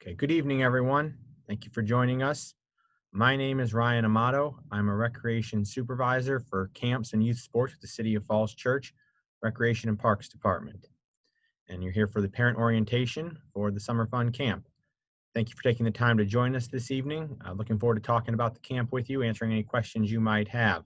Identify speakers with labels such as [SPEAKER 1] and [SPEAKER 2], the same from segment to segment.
[SPEAKER 1] Okay, good evening, everyone. Thank you for joining us. My name is Ryan Amato. I'm a recreation supervisor for camps and youth sports with the City of Falls Church Recreation and Parks Department. And you're here for the parent orientation for the Summer Fun Camp. Thank you for taking the time to join us this evening. Looking forward to talking about the camp with you, answering any questions you might have.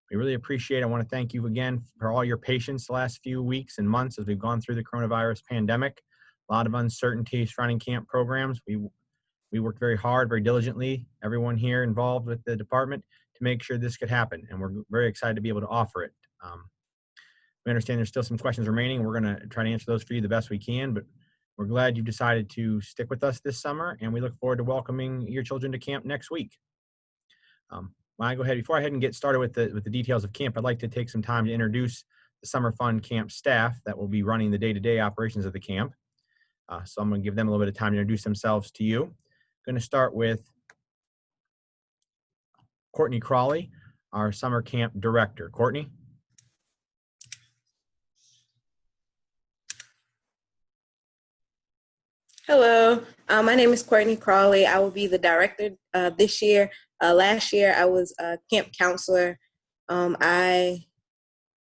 [SPEAKER 1] We really appreciate it. I want to thank you again for all your patience the last few weeks and months as we've gone through the coronavirus pandemic. A lot of uncertainties running camp programs. We worked very hard, very diligently, everyone here involved with the department to make sure this could happen. And we're very excited to be able to offer it. We understand there's still some questions remaining. We're going to try to answer those for you the best we can, but we're glad you decided to stick with us this summer, and we look forward to welcoming your children to camp next week. When I go ahead, before I head and get started with the details of camp, I'd like to take some time to introduce the Summer Fun Camp staff that will be running the day-to-day operations of the camp. So I'm going to give them a little bit of time to introduce themselves to you. I'm going to start with Courtney Crawley, our summer camp director. Courtney.
[SPEAKER 2] Hello, my name is Courtney Crawley. I will be the director this year. Last year, I was a camp counselor. I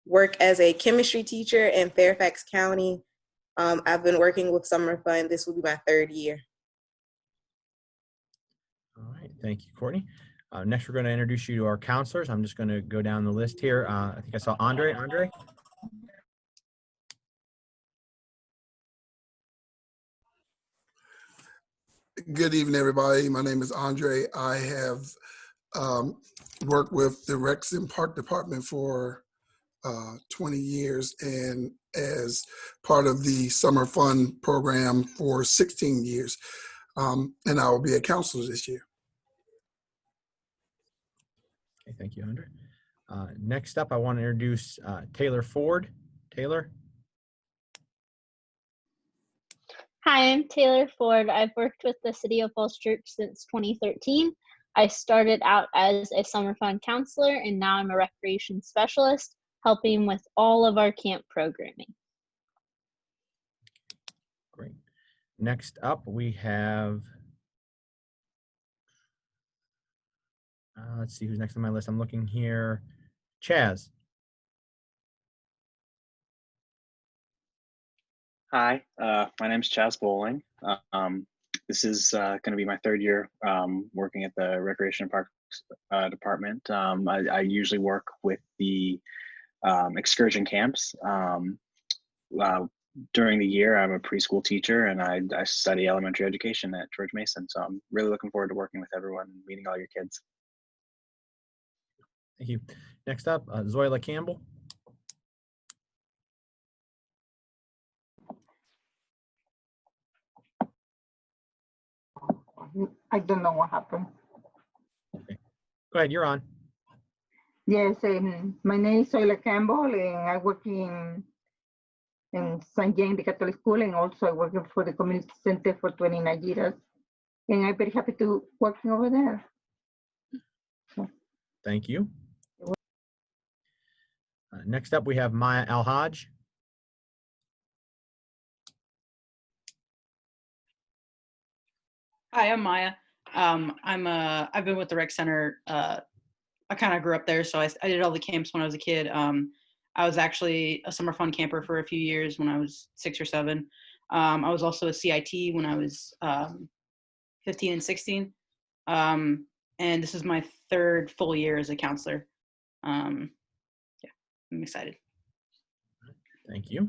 [SPEAKER 2] work as a chemistry teacher in Fairfax County. I've been working with Summer Fun. This will be my third year.
[SPEAKER 1] All right, thank you, Courtney. Next, we're going to introduce you to our counselors. I'm just going to go down the list here. I think I saw Andre. Andre?
[SPEAKER 3] Good evening, everybody. My name is Andre. I have worked with the Recs and Park Department for 20 years and as part of the Summer Fun program for 16 years. And I will be a counselor this year.
[SPEAKER 1] Okay, thank you, Andre. Next up, I want to introduce Taylor Ford. Taylor?
[SPEAKER 4] Hi, I'm Taylor Ford. I've worked with the City of Falls Church since 2013. I started out as a summer fun counselor, and now I'm a recreation specialist, helping with all of our camp programming.
[SPEAKER 1] Great. Next up, we have, let's see who's next on my list. I'm looking here. Chaz.
[SPEAKER 5] Hi, my name is Chaz Bowling. This is going to be my third year working at the Recreation and Parks Department. I usually work with the excursion camps. During the year, I'm a preschool teacher and I study elementary education at George Mason. So I'm really looking forward to working with everyone and meeting all your kids.
[SPEAKER 1] Thank you. Next up, Zoila Campbell.
[SPEAKER 6] I don't know what happened.
[SPEAKER 1] Okay. Go ahead, you're on.
[SPEAKER 6] Yes, my name is Zoila Campbell, and I work in St. James the Catholic School, and also I work for the community center for 29 years. And I'm very happy to working over there.
[SPEAKER 1] Thank you. Next up, we have Maya Alhaj.
[SPEAKER 7] Hi, I'm Maya. I've been with the rec center. I kind of grew up there, so I did all the camps when I was a kid. I was actually a summer fun camper for a few years when I was 6 or 7. I was also a CIT when I was 15 and 16. And this is my third full year as a counselor. Yeah, I'm excited.
[SPEAKER 1] Thank you.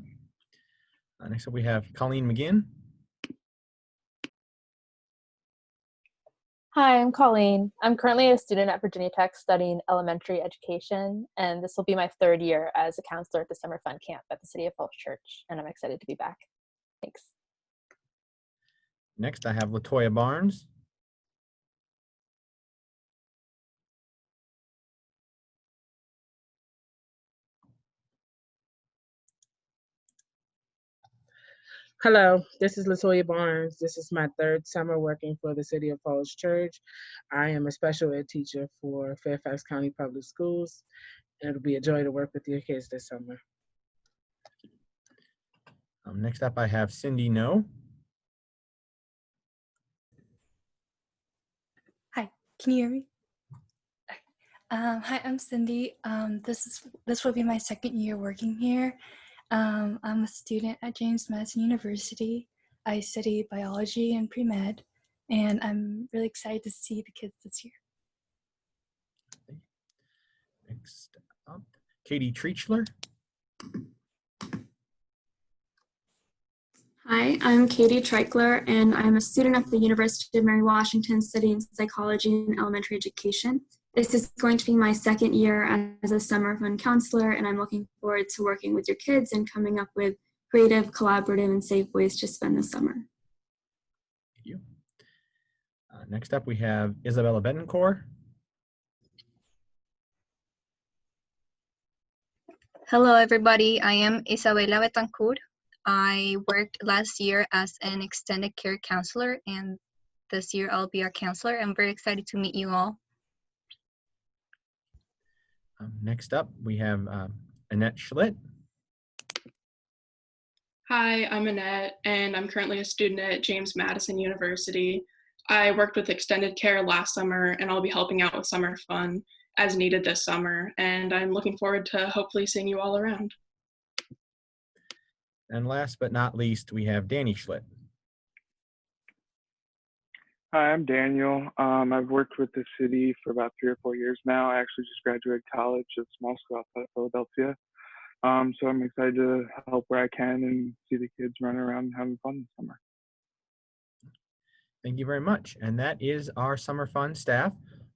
[SPEAKER 1] Next up, we have Colleen McGinn.
[SPEAKER 8] Hi, I'm Colleen. I'm currently a student at Virginia Tech studying elementary education, and this will be my third year as a counselor at the Summer Fun Camp at the City of Falls Church, and I'm excited to be back. Thanks.
[SPEAKER 1] Next, I have Latoya Barnes.
[SPEAKER 9] Hello, this is Latoya Barnes. This is my third summer working for the City of Falls Church. I am a special ed teacher for Fairfax County Public Schools, and it'll be a joy to work with your kids this summer.
[SPEAKER 1] Next up, I have Cindy No.
[SPEAKER 10] Can you hear me? Hi, I'm Cindy. This will be my second year working here. I'm a student at James Madison University. I study biology and pre-med, and I'm really excited to see the kids this year.
[SPEAKER 1] Next up, Katie Treachler.
[SPEAKER 11] Hi, I'm Katie Treichler, and I'm a student at the University of Mary Washington studying psychology and elementary education. This is going to be my second year as a summer fun counselor, and I'm looking forward to working with your kids and coming up with creative, collaborative, and safe ways to spend the summer.
[SPEAKER 1] Thank you. Next up, we have Isabella Betancourt.
[SPEAKER 12] Hello, everybody. I am Isabela Betancourt. I worked last year as an extended care counselor, and this year I'll be a counselor. I'm very excited to meet you all.
[SPEAKER 1] Next up, we have Annette Schlitt.
[SPEAKER 13] Hi, I'm Annette, and I'm currently a student at James Madison University. I worked with extended care last summer, and I'll be helping out with summer fun as needed this summer, and I'm looking forward to hopefully seeing you all around.
[SPEAKER 1] And last but not least, we have Danny Schlitt.
[SPEAKER 14] Hi, I'm Daniel. I've worked with the city for about 3 or 4 years now. I actually just graduated college at small school outside of Philadelphia. So I'm excited to help where I can and see the kids running around and having fun this summer.
[SPEAKER 1] Thank you very much. And that is our summer fun staff.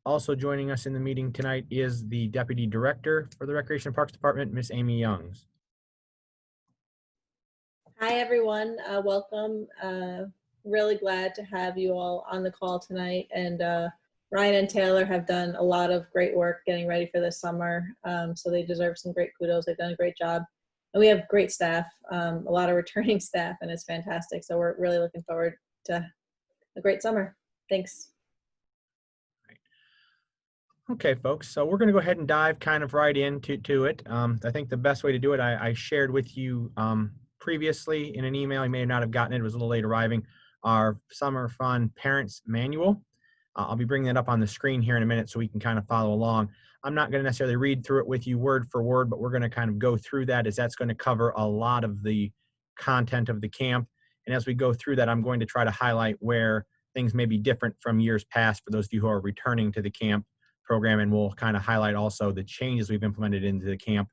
[SPEAKER 1] Also joining us in the meeting tonight is the Deputy Director for the Recreation and Parks Department, Miss Amy Youngs.
[SPEAKER 2] Hi, everyone. Welcome. Really glad to have you all on the call tonight. And Ryan and Taylor have done a lot of great work getting ready for this summer. So they deserve some great kudos. They've done a great job. And we have great staff, a lot of returning staff, and it's fantastic. So we're really looking forward to a great summer. Thanks.
[SPEAKER 1] Okay, folks, so we're going to go ahead and dive kind of right into it. I think the best way to do it, I shared with you previously in an email. You may not have gotten it. It was a little late arriving. Our Summer Fun Parents Manual. I'll be bringing that up on the screen here in a minute so we can kind of follow along. I'm not going to necessarily read through it with you word for word, but we're going to kind of go through that as that's going to cover a lot of the content of the camp. And as we go through that, I'm going to try to highlight where things may be different from years past for those of you who are returning to the camp program, and we'll kind of highlight also the changes we've implemented into the camp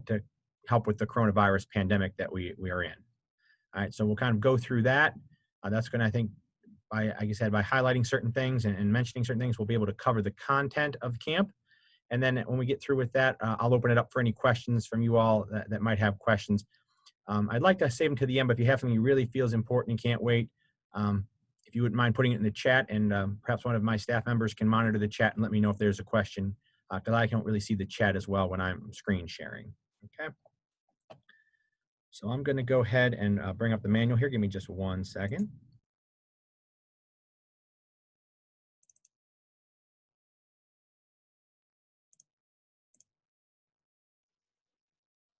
[SPEAKER 1] to help with the coronavirus pandemic that we are in. All right, so we'll kind of go through that. That's going to, I think, like I said, by highlighting certain things and mentioning certain things, we'll be able to cover the content of camp. And then when we get through with that, I'll open it up for any questions from you all that might have questions. I'd like to save them to the end, but if you have something you really feel is important and can't wait, if you wouldn't mind putting it in the chat, and perhaps one of my staff members can monitor the chat and let me know if there's a question, because I can't really see the chat as well when I'm screen sharing. Okay. So I'm going to go ahead and bring up the manual here. Give me just 1 second.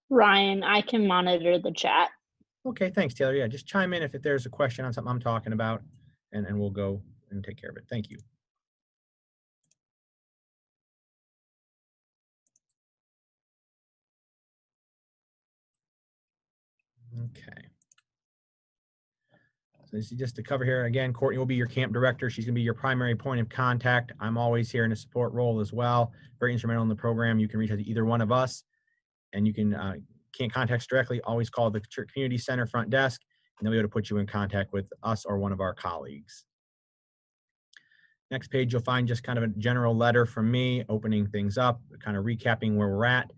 [SPEAKER 4] Ryan, I can monitor the chat.
[SPEAKER 1] Okay, thanks, Taylor. Yeah, just chime in if there's a question on something I'm talking about, and we'll go and take care of it. Thank you. Okay. So this is just to cover here. Again, Courtney will be your camp director. She's going to be your primary point of contact. I'm always here in a support role as well. Very instrumental in the program. You can reach out to either one of us, and you can't contact us directly. Always call the community center front desk, and they'll be able to put you in contact with us or one of our colleagues. Next page, you'll find just kind of a general letter from me, opening things up, kind of recapping where we're at.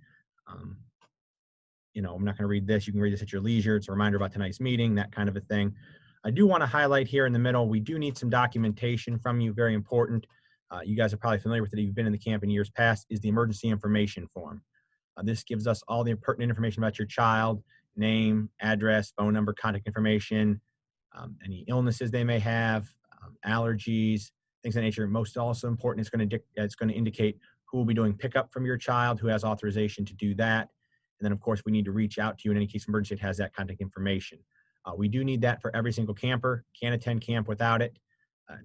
[SPEAKER 1] I'm not going to read this. You can read this at your leisure. It's a reminder about tonight's meeting, that kind of a thing. I do want to highlight here in the middle, we do need some documentation from you, very important. You guys are probably familiar with it if you've been in the camp in years past, is the emergency information form. This gives us all the pertinent information about your child, name, address, phone number, contact information, any illnesses they may have, allergies, things of that nature. Most also important, it's going to indicate who will be doing pickup from your child, who has authorization to do that. And then, of course, we need to reach out to you in any case of emergency. It has that contact information. We do need that for every single camper. Can't attend camp without it.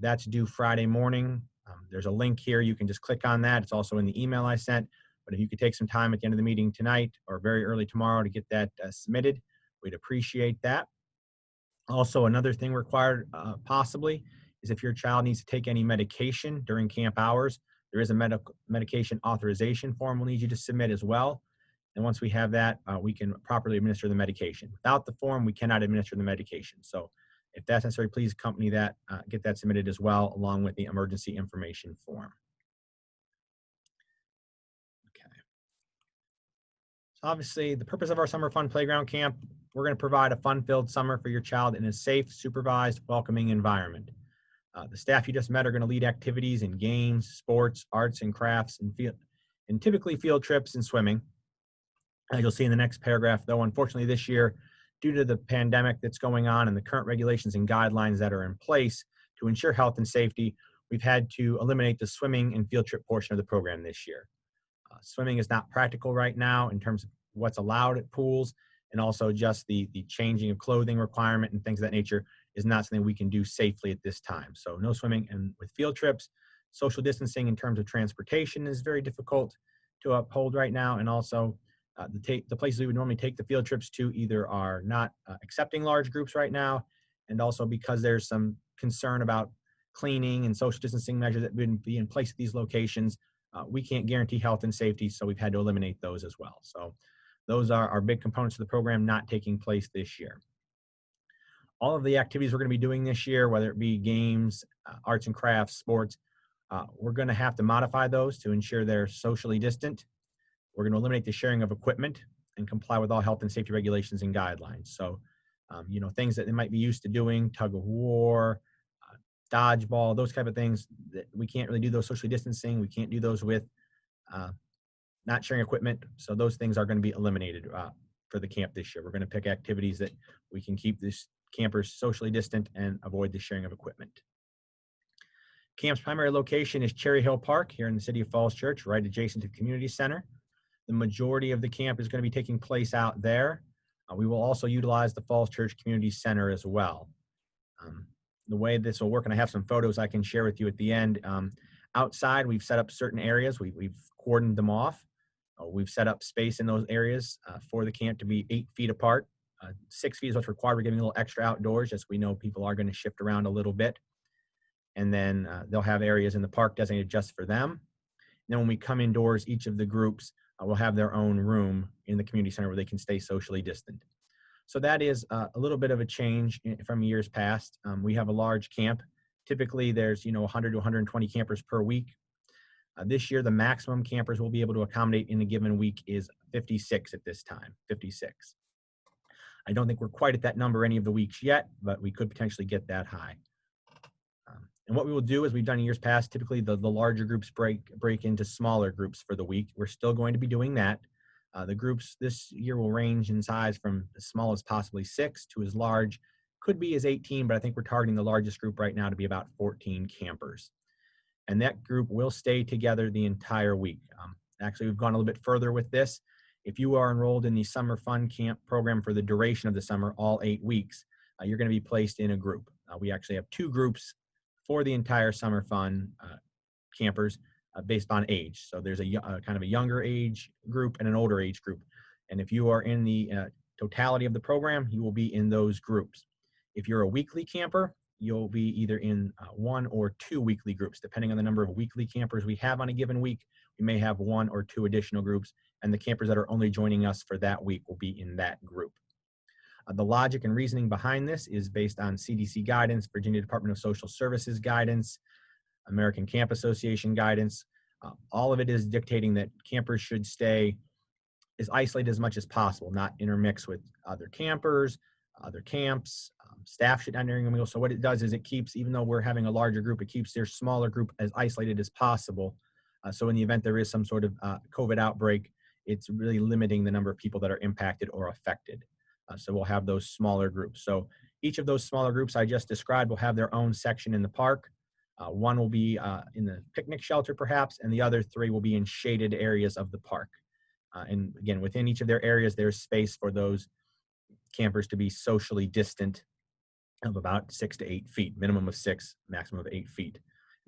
[SPEAKER 1] That's due Friday morning, There's a link here. You can just click on that. It's also in the email I sent. But if you could take some time at the end of the meeting tonight or very early tomorrow to get that submitted, we'd appreciate that. Also, another thing required possibly is if your child needs to take any medication during camp hours, there is a medication authorization form we'll need you to submit as well. And once we have that, we can properly administer the medication. Without the form, we cannot administer the medication. So if that's necessary, please accompany that, get that submitted as well, along with the emergency information form. Okay. So obviously, the purpose of our Summer Fun Playground Camp, we're going to provide a fun-filled summer for your child in a safe, supervised, welcoming environment. The staff you just met are going to lead activities in games, sports, arts and crafts, and typically field trips and swimming. As you'll see in the next paragraph, though, unfortunately this year, due to the pandemic that's going on and the current regulations and guidelines that are in place to ensure health and safety, we've had to eliminate the swimming and field trip portion of the program this year. Swimming is not practical right now in terms of what's allowed at pools, and also just the changing of clothing requirement and things of that nature is not something we can do safely at this time. So no swimming. And with field trips, social distancing in terms of transportation is very difficult to uphold right now. And also the places we would normally take the field trips to either are not accepting large groups right now, and also because there's some concern about cleaning and social distancing measures that would be in place at these locations, we can't guarantee health and safety, so we've had to eliminate those as well. So those are our big components of the program not taking place this year. All of the activities we're going to be doing this year, whether it be games, arts and crafts, sports, we're going to have to modify those to ensure they're socially distant. We're going to eliminate the sharing of equipment and comply with all health and safety regulations and guidelines. So, things that they might be used to doing, tug of war, dodgeball, those type of things, that we can't really do those socially distancing. We can't do those with not sharing equipment. So those things are going to be eliminated for the camp this year. We're going to pick activities that we can keep this campers socially distant and avoid the sharing of equipment. Camp's primary location is Cherry Hill Park here in the city of Falls Church, right adjacent to the community center. The majority of the camp is going to be taking place out there. We will also utilize the Falls Church Community Center as well. The way this will work, and I have some photos I can share with you at the end. Outside, we've set up certain areas. We've cordoned them off. We've set up space in those areas for the camp to be 8 feet apart. 6 feet is what's required. We're giving a little extra outdoors, as we know people are going to shift around a little bit. And then they'll have areas in the park designated just for them. And then when we come indoors, each of the groups will have their own room in the community center where they can stay socially distant. So that is a little bit of a change from years past. We have a large camp. Typically there's 100 to 120 campers per week. This year, the maximum campers we'll be able to accommodate in a given week is 56 at this time, 56. I don't think we're quite at that number any of the weeks yet, but we could potentially get that high. And what we will do, as we've done in years past, typically the larger groups break into smaller groups for the week. We're still going to be doing that. The groups this year will range in size from as small as possibly 6 to as large, could be as 18, but I think we're targeting the largest group right now to be about 14 campers. And that group will stay together the entire week. Actually, we've gone a little bit further with this. If you are enrolled in the Summer Fun Camp program for the duration of the summer, all 8 weeks, you're going to be placed in a group. We actually have 2 groups for the entire Summer Fun campers based on age. So there's a kind of a younger age group and an older age group. And if you are in the totality of the program, you will be in those groups. If you're a weekly camper, you'll be either in 1 or 2 weekly groups. Depending on the number of weekly campers we have on a given week, we may have 1 or 2 additional groups, and the campers that are only joining us for that week will be in that group. The logic and reasoning behind this is based on CDC guidance, Virginia Department of Social Services guidance, American Camp Association guidance. All of it is dictating that campers should stay as isolated as much as possible, not intermix with other campers, other camps. Staff should not intermingle. So what it does is it keeps, even though we're having a larger group, it keeps their smaller group as isolated as possible. So in the event there is some sort of COVID outbreak, it's really limiting the number of people that are impacted or affected. So we'll have those smaller groups. So each of those smaller groups I just described will have their own section in the park. One will be in the picnic shelter perhaps, and the other 3 will be in shaded areas of the park. And again, within each of their areas, there's space for those campers to be socially distant of about 6 to 8 feet, minimum of 6, maximum of 8 feet.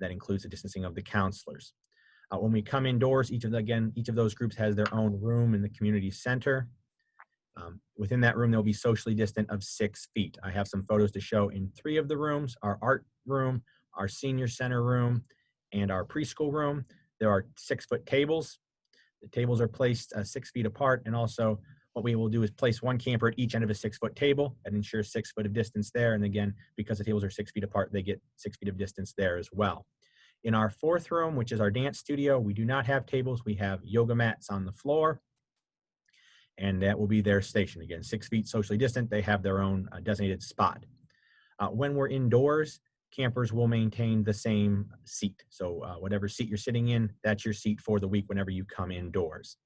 [SPEAKER 1] That includes the distancing of the counselors. When we come indoors, each of those groups has their own room in the community center. Within that room, they'll be socially distant of 6 feet. I have some photos to show in 3 of the rooms: our art room, our senior center room, and our preschool room. There are 6-foot tables. The tables are placed 6 feet apart, and also what we will do is place one camper at each end of a 6-foot table and ensure 6 foot of distance there. And again, because the tables are 6 feet apart, they get 6 feet of distance there as well. In our 4th room, which is our dance studio, we do not have tables. We have yoga mats on the floor, and that will be their station. Again, 6 feet socially distant. They have their own designated spot. When we're indoors, campers will maintain the same seat. So whatever seat you're sitting in, that's your seat for the week whenever you come indoors.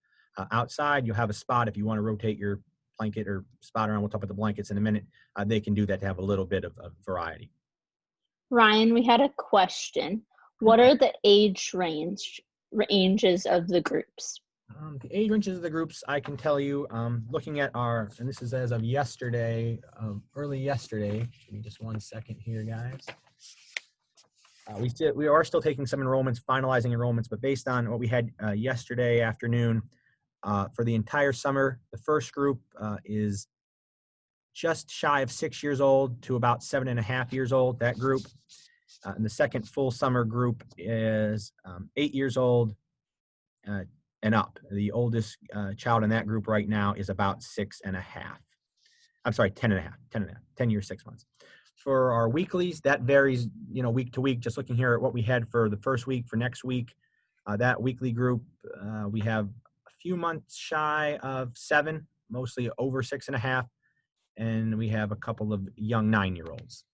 [SPEAKER 1] Outside, you'll have a spot if you want to rotate your blanket or spot around. We'll talk about the blankets in a minute. They can do that to have a little bit of variety.
[SPEAKER 4] Ryan, we had a question. What are the age ranges of the groups?
[SPEAKER 1] The age ranges of the groups, I can tell you, looking at our, and this is as of yesterday, early yesterday. Give me just 1 second here, guys. We are still taking some enrollments, finalizing enrollments, but based on what we had yesterday afternoon, for the entire summer, the first group is just shy of 6 years old to about 7.5 years old, that group. And the second full summer group is 8 years old and up. The oldest child in that group right now is about 6.5. I'm sorry, 10.5, 10 years, 6 months. For our weeklies, that varies, week to week. Just looking here at what we had for the first week, for next week, that weekly group, we have a few months shy of 7, mostly over 6.5, and we have a couple of young 9-year-olds.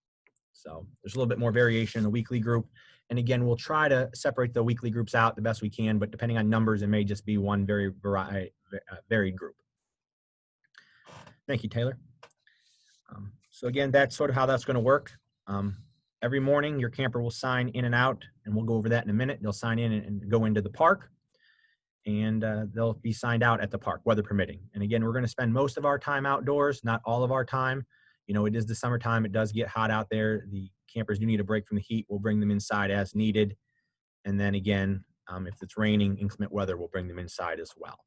[SPEAKER 1] So there's a little bit more variation in the weekly group. And again, we'll try to separate the weekly groups out the best we can, but depending on numbers, it may just be one very varied group. Thank you, Taylor. So again, that's sort of how that's going to work. Every morning, your camper will sign in and out, and we'll go over that in a minute. They'll sign in and go into the park, and they'll be signed out at the park, weather permitting. And again, we're going to spend most of our time outdoors, not all of our time. It is the summertime. It does get hot out there. The campers do need a break from the heat. We'll bring them inside as needed. And then again, if it's raining, inclement weather, we'll bring them inside as well.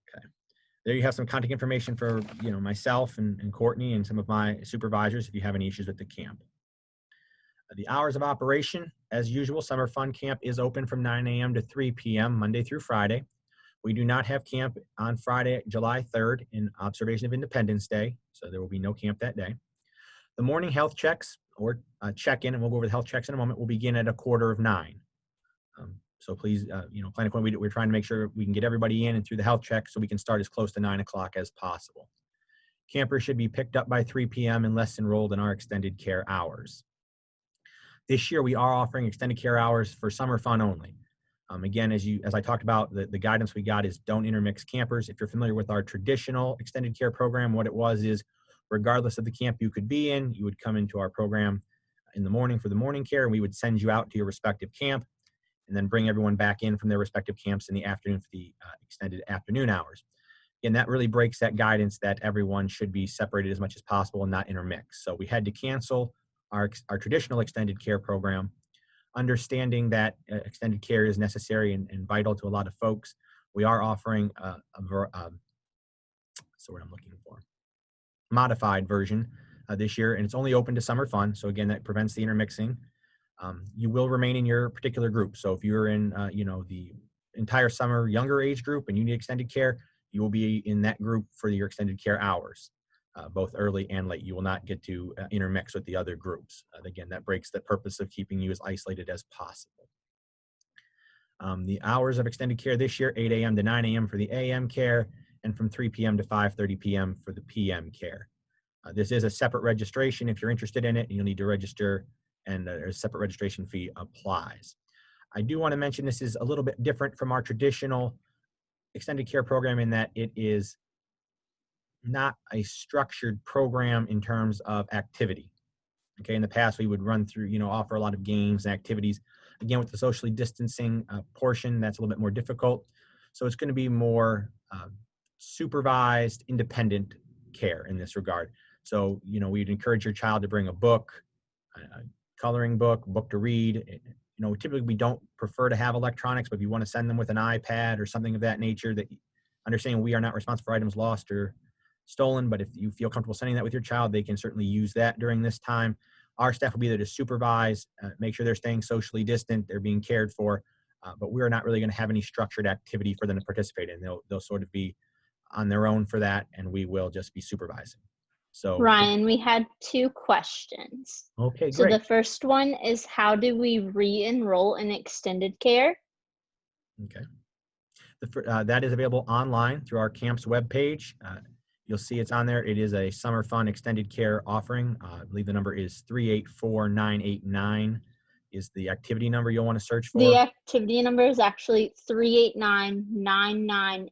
[SPEAKER 1] Okay. There you have some contact information for myself and Courtney and some of my supervisors if you have any issues with the camp. The hours of operation, as usual, Summer Fun Camp is open from 9 a.m. to 3 p.m. Monday through Friday. We do not have camp on Friday, July 3rd, in observation of Independence Day, so there will be no camp that day. The morning health checks, or check-in, and we'll go over the health checks in a moment, will begin at 8:45. So please, plan accordingly. We're trying to make sure we can get everybody in and through the health check so we can start as close to 9 o'clock as possible. Campers should be picked up by 3 p.m. unless enrolled in our extended care hours. This year, we are offering extended care hours for summer fun only. Again, as I talked about, the guidance we got is don't intermix campers. If you're familiar with our traditional extended care program, what it was is, regardless of the camp you could be in, you would come into our program in the morning for the morning care, and we would send you out to your respective camp and then bring everyone back in from their respective camps in the afternoon for the extended afternoon hours. And that really breaks that guidance that everyone should be separated as much as possible and not intermix. So we had to cancel our traditional extended care program, understanding that extended care is necessary and vital to a lot of folks. We are offering modified version this year, and it's only open to summer fun. So again, that prevents the intermixing. You will remain in your particular group. So if you're in, the entire summer younger age group and you need extended care, you will be in that group for your extended care hours, both early and late. You will not get to intermix with the other groups. Again, that breaks the purpose of keeping you as isolated as possible. The hours of extended care this year, 8 a.m. to 9 a.m. for the AM care, and from 3 p.m. to 5:30 p.m. for the PM care. This is a separate registration. If you're interested in it, you'll need to register, and a separate registration fee applies. I do want to mention this is a little bit different from our traditional extended care program in that it is not a structured program in terms of activity. Okay, in the past we would run through, offer a lot of games and activities. Again, with the socially distancing portion, that's a little bit more difficult. So it's going to be more supervised, independent care in this regard. So, we'd encourage your child to bring a book, coloring book, book to read. You know, typically we don't prefer to have electronics, but if you want to send them with an iPad or something of that nature, that understanding we are not responsible for items lost or stolen, but if you feel comfortable sending that with your child, they can certainly use that during this time. Our staff will be there to supervise, make sure they're staying socially distant, they're being cared for, but we're not really going to have any structured activity for them to participate in. They'll sort of be on their own for that, and we will just be supervising. So
[SPEAKER 4] Ryan, we had 2 questions.
[SPEAKER 1] okay,
[SPEAKER 4] So
[SPEAKER 1] great.
[SPEAKER 4] the first one is, how do we re-enroll in extended care?
[SPEAKER 1] Okay. That is available online through our camp's webpage. You'll see it's on there. It is a summer fun extended care offering. I believe the number is 384989 is the activity number you'll want to search for.
[SPEAKER 4] The activity number is actually 389-9989.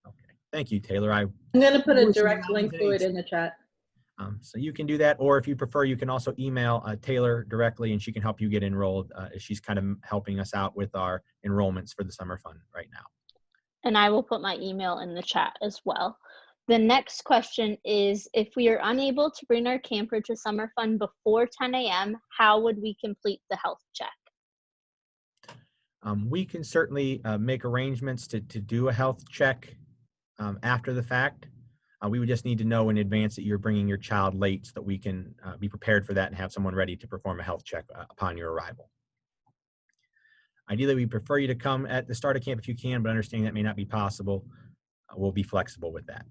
[SPEAKER 1] Okay. Thank you, Taylor.
[SPEAKER 15] I'm going to put a
[SPEAKER 1] wish you
[SPEAKER 15] direct link to it in the chat.
[SPEAKER 1] So you can do that, or if you prefer, you can also email Taylor directly, and she can help you get enrolled. She's kind of helping us out with our enrollments for the summer fun right now.
[SPEAKER 4] And I will put my email in the chat as well. The next question is, if we are unable to bring our camper to summer fun before 10 a.m., how would we complete the health check?
[SPEAKER 1] We can certainly make arrangements to do a health check after the fact. We would just need to know in advance that you're bringing your child late so that we can be prepared for that and have someone ready to perform a health check upon your arrival. Ideally, we prefer you to come at the start of camp if you can, but understanding that may not be possible, we'll be flexible with that.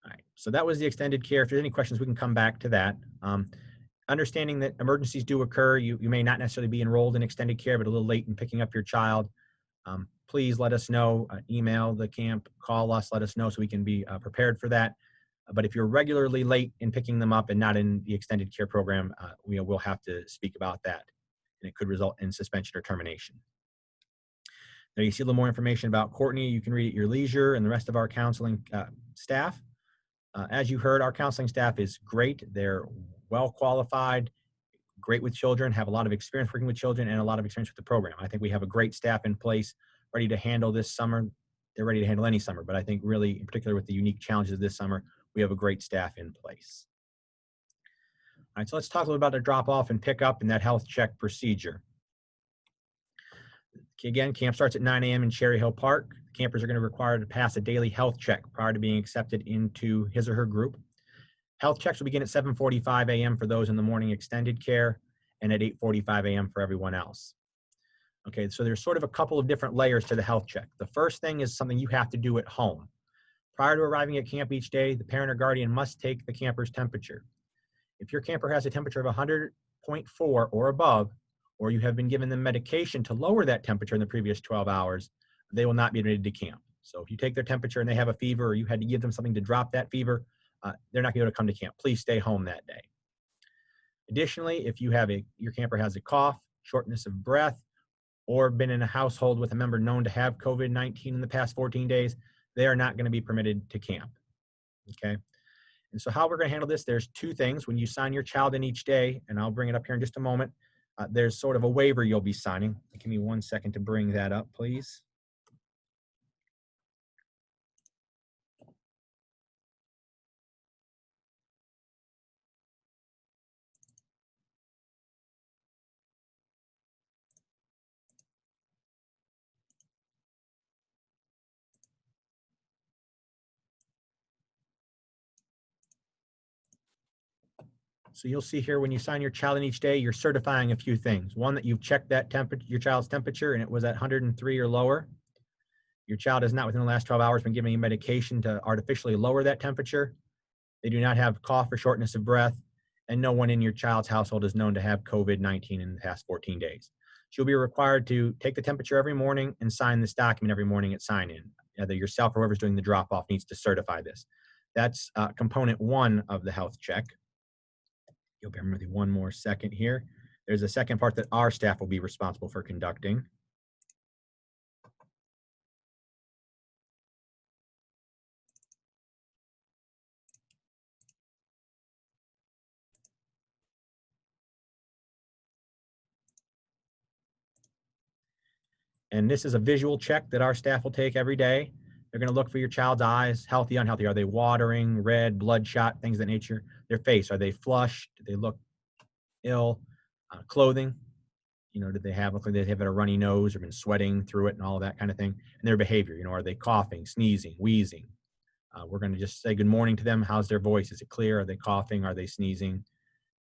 [SPEAKER 1] All right, so that was the extended care. If there's any questions, we can come back to that. Understanding that emergencies do occur, you may not necessarily be enrolled in extended care, but a little late in picking up your child. Please let us know, email the camp, call us, let us know so we can be prepared for that. But if you're regularly late in picking them up and not in the extended care program, we'll have to speak about that, and it could result in suspension or termination. There you see a little more information about Courtney. You can read at your leisure, and the rest of our counseling staff. As you heard, our counseling staff is great. They're well qualified, great with children, have a lot of experience working with children, and a lot of experience with the program. I think we have a great staff in place ready to handle this summer. They're ready to handle any summer, but I think really, in particular with the unique challenges of this summer, we have a great staff in place. All right, so let's talk a little about the drop off and pick up and that health check procedure. Okay, again, camp starts at 9 a.m. in Cherry Hill Park. Campers are going to be required to pass a daily health check prior to being accepted into his or her group. Health checks will begin at 7:45 a.m. for those in the morning extended care and at 8:45 a.m. for everyone else. Okay, so there's sort of a couple of different layers to the health check. The first thing is something you have to do at home. Prior to arriving at camp each day, the parent or guardian must take the camper's temperature. If your camper has a temperature of 100.4 or above, or you have been given them medication to lower that temperature in the previous 12 hours, they will not be admitted to camp. So if you take their temperature and they have a fever, or you had to give them something to drop that fever, they're not going to be able to come to camp. Please stay home that day. Additionally, if you have your camper has a cough, shortness of breath, or been in a household with a member known to have COVID-19 in the past 14 days, they are not going to be permitted to camp. Okay. And so how we're going to handle this, there's 2 things. When you sign your child in each day, and I'll bring it up here in just a moment, there's sort of a waiver you'll be signing. Give me 1 second to bring that up, please. So you'll see here when you sign your child in each day, you're certifying a few things. One, that you've checked that your child's temperature and it was at 103 or lower. Your child has not within the last 12 hours been given any medication to artificially lower that temperature. They do not have cough or shortness of breath, and no one in your child's household is known to have COVID-19 in the past 14 days. So you'll be required to take the temperature every morning and sign this document every morning at sign-in. Either yourself or whoever's doing the drop-off needs to certify this. That's component 1 of the health check. You'll bear with me 1 more second here. There's a second part that our staff will be responsible for conducting. And this is a visual check that our staff will take every day. They're going to look for your child's eyes, healthy, unhealthy. Are they watering, red, bloodshot, things of that nature? Their face, are they flushed? Do they look ill? Clothing, you know, do they have, look like they have a runny nose or been sweating through it and all that kind of thing? And their behavior, you know, are they coughing, sneezing, wheezing? We're going to just say good morning to them. How's their voice? Is it clear? Are they coughing? Are they sneezing?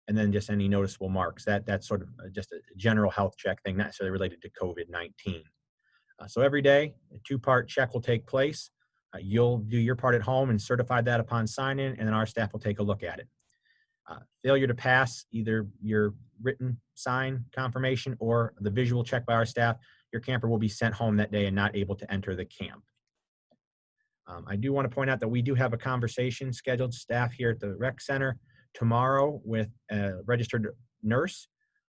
[SPEAKER 1] And then just any noticeable marks. That's sort of just a general health check thing, not necessarily related to COVID-19. So every day, a 2-part check will take place. You'll do your part at home and certify that upon sign-in, and then our staff will take a look at it. Failure to pass either your written sign confirmation or the visual check by our staff, your camper will be sent home that day and not able to enter the camp. I do want to point out that we do have a conversation scheduled, staff here at the rec center tomorrow, with a registered nurse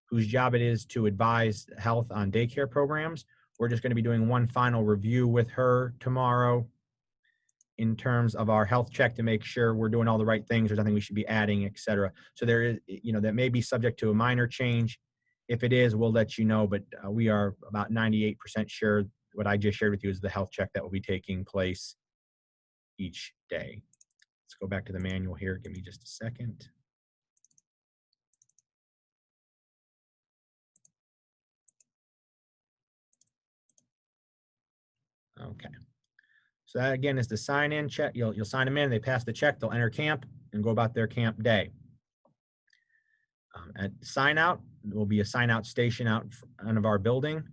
[SPEAKER 1] whose job it is to advise health on daycare programs. We're just going to be doing one final review with her tomorrow in terms of our health check to make sure we're doing all the right things, there's nothing we should be adding, et cetera. So there is, you know, that may be subject to a minor change. If it is, we'll let you know, but we are about 98% sure what I just shared with you is the health check that will be taking place each day. Let's go back to the manual here. Give me just a second. Okay. So that again is the sign-in check. You'll sign them in. They pass the check. They'll enter camp and go about their camp day. At sign out, there will be a sign out station out in front of our building.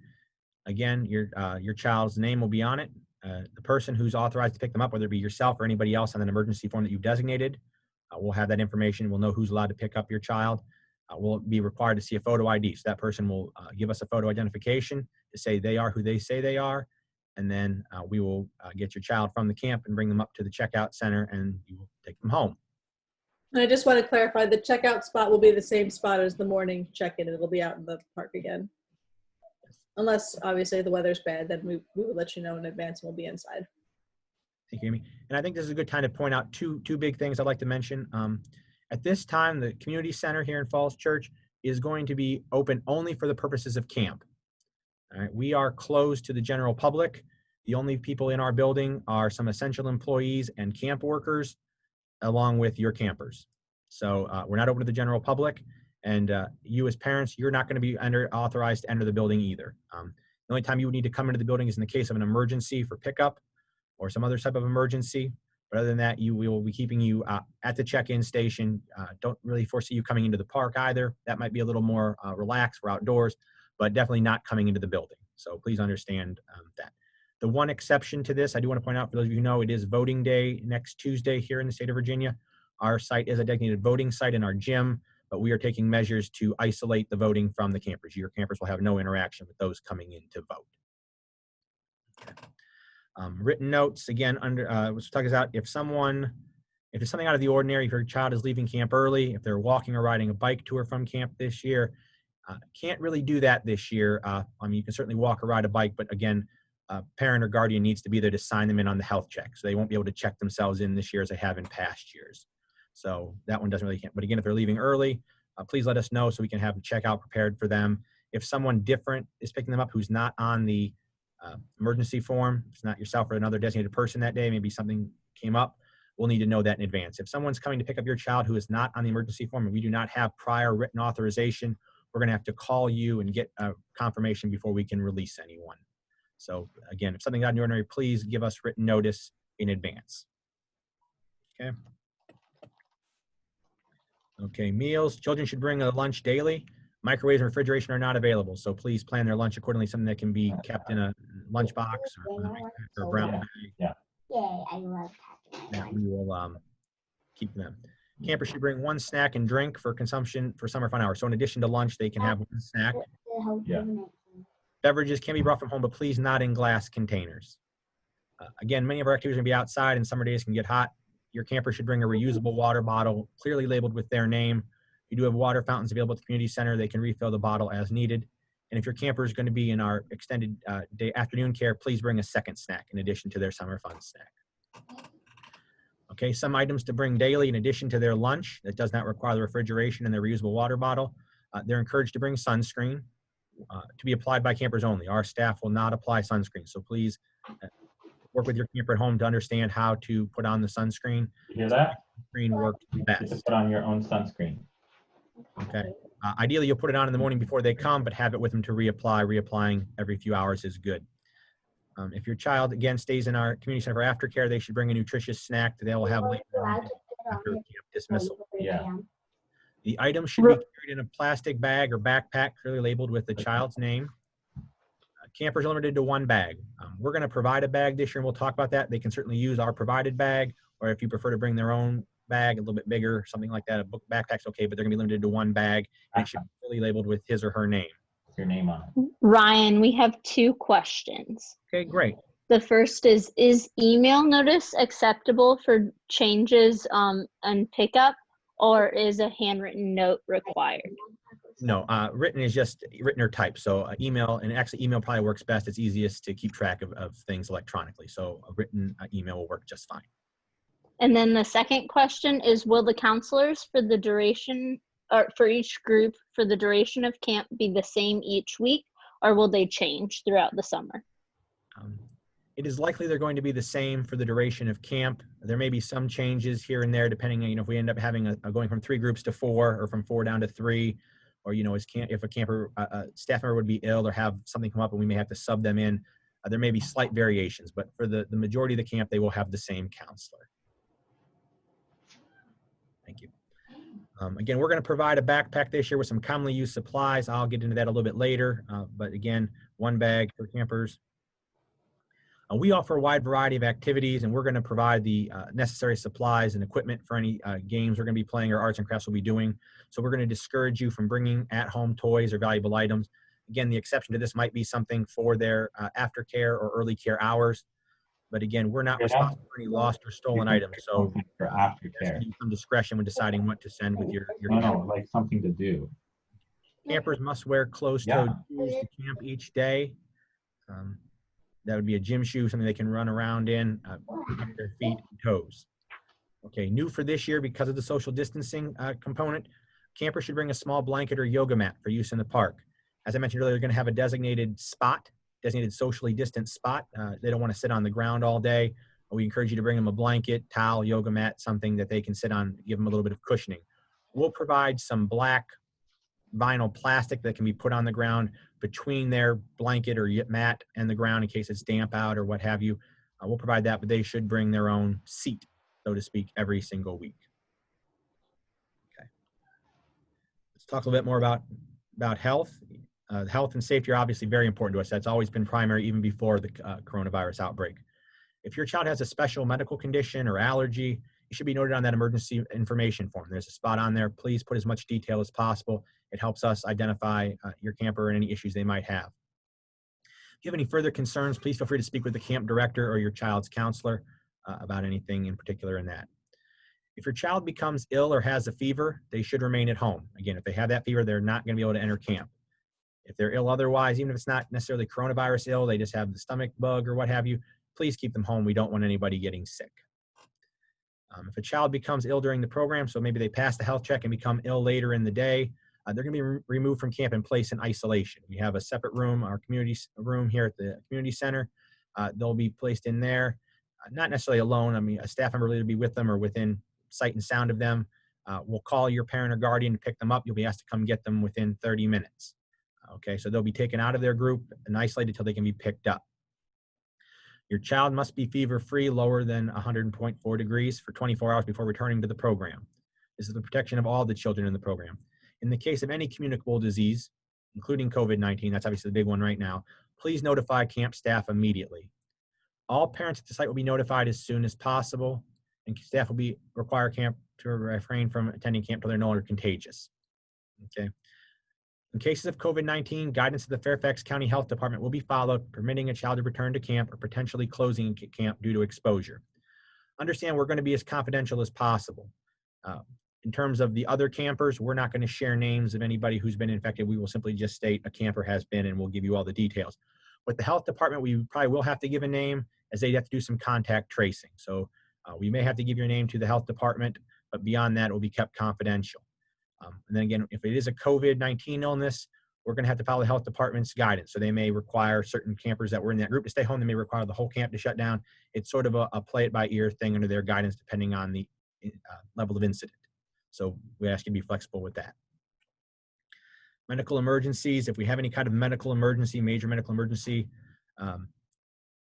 [SPEAKER 1] Again, your child's name will be on it. The person who's authorized to pick them up, whether it be yourself or anybody else on an emergency form that you've designated, we'll have that information. We'll know who's allowed to pick up your child. We'll be required to see a photo ID. So that person will give us a photo identification to say they are who they say they are. And then we will get your child from the camp and bring them up to the checkout center, and you will take them home.
[SPEAKER 15] And I just want to clarify, the checkout spot will be the same spot as the morning check-in. It'll be out in the park again. Unless, obviously, the weather's bad, then we will let you know in advance and we'll be inside.
[SPEAKER 1] Thank you, Amy. And I think this is a good time to point out two big things I'd like to mention. At this time, the community center here in Falls Church is going to be open only for the purposes of camp. All right, we are closed to the general public. The only people in our building are some essential employees and camp workers, along with your campers. So we're not open to the general public, and you as parents, you're not going to be authorized to enter the building either. The only time you would need to come into the building is in the case of an emergency for pickup or some other type of emergency. But other than that, we will be keeping you at the check-in station. Don't really foresee you coming into the park either. That might be a little more relaxed. We're outdoors, but definitely not coming into the building. So please understand that. The one exception to this, I do want to point out, for those of you who know, it is voting day next Tuesday here in the state of Virginia. Our site is a designated voting site in our gym, but we are taking measures to isolate the voting from the campers. Your campers will have no interaction with those coming in to vote. Okay. Written notes, again, which talks about if there's something out of the ordinary, if your child is leaving camp early, if they're walking or riding a bike to or from camp this year, can't really do that this year. I mean, you can certainly walk or ride a bike, but again, parent or guardian needs to be there to sign them in on the health check. So they won't be able to check themselves in this year as they have in past years. So that one doesn't really count. But again, if they're leaving early, please let us know so we can have the checkout prepared for them. If someone different is picking them up who's not on the emergency form, it's not yourself or another designated person that day, maybe something came up, we'll need to know that in advance. If someone's coming to pick up your child who is not on the emergency form and we do not have prior written authorization, we're going to have to call you and get a confirmation before we can release anyone. So again, if something out of the ordinary, please give us written notice in advance. Okay. Okay, meals. Children should bring a lunch daily. Microwaves and refrigeration are not available, so please plan their lunch accordingly, something that can be kept in a lunch box or a brown bag.
[SPEAKER 16] Yeah, I love
[SPEAKER 1] that we will keep them. Campers should bring one snack and drink for consumption for summer fun hours. So in addition to lunch, they can have one snack.
[SPEAKER 16] Yeah.
[SPEAKER 1] Beverages can be brought from home, but please not in glass containers. Again, many of our activities are going to be outside and summer days can get hot. Your camper should bring a reusable water bottle clearly labeled with their name. We do have water fountains available at the community center. They can refill the bottle as needed. And if your camper is going to be in our extended day afternoon care, please bring a second snack in addition to their summer fun snack. Okay, some items to bring daily in addition to their lunch that does not require the refrigeration and their reusable water bottle. They're encouraged to bring sunscreen to be applied by campers only. Our staff will not apply sunscreen. So please work with your camper at home to understand how to put on the sunscreen.
[SPEAKER 17] You hear that?
[SPEAKER 1] Sunscreen works
[SPEAKER 17] You have to
[SPEAKER 1] best.
[SPEAKER 17] put on your own sunscreen.
[SPEAKER 1] Okay. Ideally, you'll put it on in the morning before they come, but have it with them to reapply. Reapplying every few hours is good. If your child, again, stays in our community center for aftercare, they should bring a nutritious snack that they will have later on after camp dismissal.
[SPEAKER 17] Yeah.
[SPEAKER 1] The item should be carried in a plastic bag or backpack clearly labeled with the child's name. Campers are limited to one bag. We're going to provide a bag this year, and we'll talk about that. They can certainly use our provided bag, or if you prefer to bring their own bag, a little bit bigger, something like that, a book backpack's okay, but they're going to be limited to one bag, and it should be fully labeled with his or her name.
[SPEAKER 17] Your name on it.
[SPEAKER 4] Ryan, we have 2 questions.
[SPEAKER 1] Okay, great.
[SPEAKER 4] The first is email notice acceptable for changes and pickup, or is a handwritten note required?
[SPEAKER 1] No, written is just written or typed. So email, and actually email probably works best. It's easiest to keep track of things electronically. So a written email will work just fine.
[SPEAKER 4] And then the second question is, will the counselors for the duration, or for each group for the duration of camp be the same each week, or will they change throughout the summer?
[SPEAKER 1] It is likely they're going to be the same for the duration of camp. There may be some changes here and there depending on, if we end up having going from 3 groups to 4, or from 4 down to 3, or, if a camper, staff member would be ill or have something come up and we may have to sub them in, there may be slight variations, but for the majority of the camp, they will have the same counselor. Thank you. Again, we're going to provide a backpack this year with some commonly used supplies. I'll get into that a little bit later, but again, one bag for campers. We offer a wide variety of activities, and we're going to provide the necessary supplies and equipment for any games we're going to be playing or arts and crafts we'll be doing. So we're going to discourage you from bringing at-home toys or valuable items. Again, the exception to this might be something for their aftercare or early care hours. But again, we're not responsible for any lost or stolen items. So
[SPEAKER 17] for aftercare.
[SPEAKER 1] Some discretion when deciding what to send with your
[SPEAKER 17] No, like something to do.
[SPEAKER 1] Campers must wear closed-toed shoes to camp each day. That would be a gym shoe, something they can run around in, protect their feet and toes. Okay, new for this year because of the social distancing component, campers should bring a small blanket or yoga mat for use in the park. As I mentioned earlier, they're going to have a designated socially distant spot. They don't want to sit on the ground all day. We encourage you to bring them a blanket, towel, yoga mat, something that they can sit on, give them a little bit of cushioning. We'll provide some black vinyl plastic that can be put on the ground between their blanket or mat and the ground in case it's damp out or what have you. We'll provide that, but they should bring their own seat, so to speak, every single week. Okay. Let's talk a little bit more about health. Health and safety are obviously very important to us. That's always been primary even before the coronavirus outbreak. If your child has a special medical condition or allergy, it should be noted on that emergency information form. There's a spot on there. Please put as much detail as possible. It helps us identify your camper and any issues they might have. If you have any further concerns, please feel free to speak with the camp director or your child's counselor about anything in particular in that. If your child becomes ill or has a fever, they should remain at home. Again, if they have that fever, they're not going to be able to enter camp. If they're ill otherwise, even if it's not necessarily coronavirus ill, they just have the stomach bug or what have you, please keep them home. We don't want anybody getting sick. If a child becomes ill during the program, so maybe they pass the health check and become ill later in the day, they're going to be removed from camp and placed in isolation. We have a separate room, our community room here at the community center. They'll be placed in there, not necessarily alone. I mean, a staff member will be with them or within sight and sound of them. We'll call your parent or guardian to pick them up. You'll be asked to come get them within 30 minutes. Okay, so they'll be taken out of their group and isolated until they can be picked up. Your child must be fever-free, lower than 100.4 degrees for 24 hours before returning to the program. This is the protection of all the children in the program. In the case of any communicable disease, including COVID-19, that's obviously the big one right now, please notify camp staff immediately. All parents at the site will be notified as soon as possible, and staff will require camp to refrain from attending camp until they're no longer contagious. Okay. In cases of COVID-19, guidance of the Fairfax County Health Department will be followed, permitting a child to return to camp or potentially closing camp due to exposure. Understand we're going to be as confidential as possible. In terms of the other campers, we're not going to share names of anybody who's been infected. We will simply just state a camper has been, and we'll give you all the details. With the health department, we probably will have to give a name, as they have to do some contact tracing. So we may have to give your name to the health department, but beyond that, it will be kept confidential. And then again, if it is a COVID-19 illness, we're going to have to follow the health department's guidance. So they may require certain campers that were in that group to stay home. They may require the whole camp to shut down. It's sort of a play it by ear thing under their guidance, depending on the level of incident. So we ask you to be flexible with that. Medical emergencies, if we have any kind of medical emergency, major medical emergency,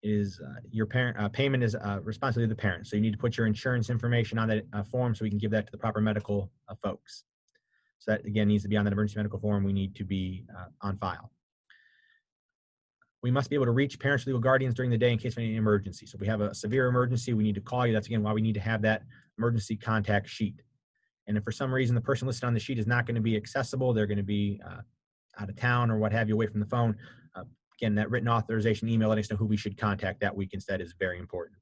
[SPEAKER 1] your parent payment is responsibility of the parent. So you need to put your insurance information on that form so we can give that to the proper medical folks. So that again needs to be on that emergency medical form. We need to be on file. We must be able to reach parents or legal guardians during the day in case of any emergency. So if we have a severe emergency, we need to call you. That's again why we need to have that emergency contact sheet. And if for some reason the person listed on the sheet is not going to be accessible, they're going to be out of town or what have you, away from the phone, again, that written authorization email letting us know who we should contact that week instead is very important.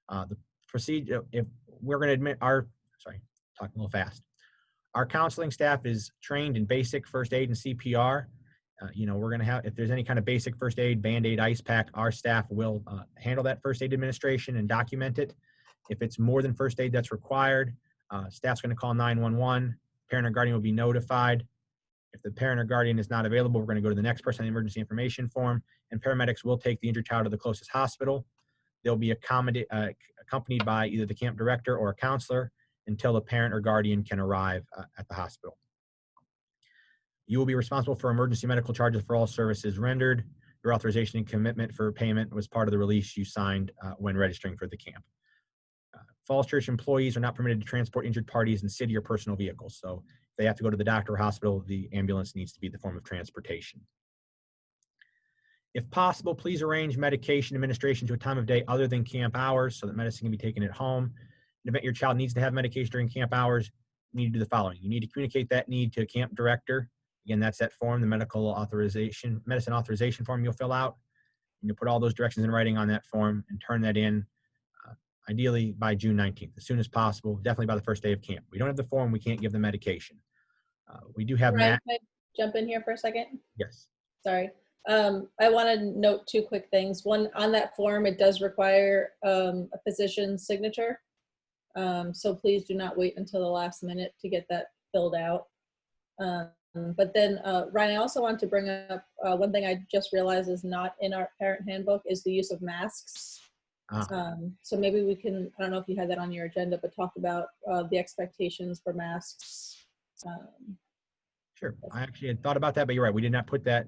[SPEAKER 1] The procedure, if we're going to admit talking a little fast. Our counseling staff is trained in basic first aid and CPR. We're going to have, if there's any kind of basic first aid, Band-Aid, ice pack, our staff will handle that first aid administration and document it. If it's more than first aid that's required, staff's going to call 911. Parent or guardian will be notified. If the parent or guardian is not available, we're going to go to the next person on the emergency information form, and paramedics will take the injured child to the closest hospital. They'll be accompanied by either the camp director or a counselor until the parent or guardian can arrive at the hospital. You will be responsible for emergency medical charges for all services rendered. Your authorization and commitment for payment was part of the release you signed when registering for the camp. Falls Church employees are not permitted to transport injured parties in city or personal vehicles. So if they have to go to the doctor or hospital, the ambulance needs to be the form of transportation. If possible, please arrange medication administration to a time of day other than camp hours so that medicine can be taken at home. In the event your child needs to have medication during camp hours, you need to do the following. You need to communicate that need to a camp director. Again, that's that form, the medicine authorization form you'll fill out. And you'll put all those directions in writing on that form and turn that in ideally by June 19th, as soon as possible, definitely by the first day of camp. We don't have the form, we can't give the medication. We do have
[SPEAKER 15] Ryan, can I jump in here for a second?
[SPEAKER 1] Yes.
[SPEAKER 15] Sorry. I want to note two quick things. One, on that form, it does require a physician's signature. So please do not wait until the last minute to get that filled out. But then, Ryan, I also want to bring up one thing I just realized is not in our parent handbook is the use of masks. So maybe we can, I don't know if you had that on your agenda, but talk about the expectations for masks.
[SPEAKER 1] Sure. I actually had thought about that, but you're right. We did not put that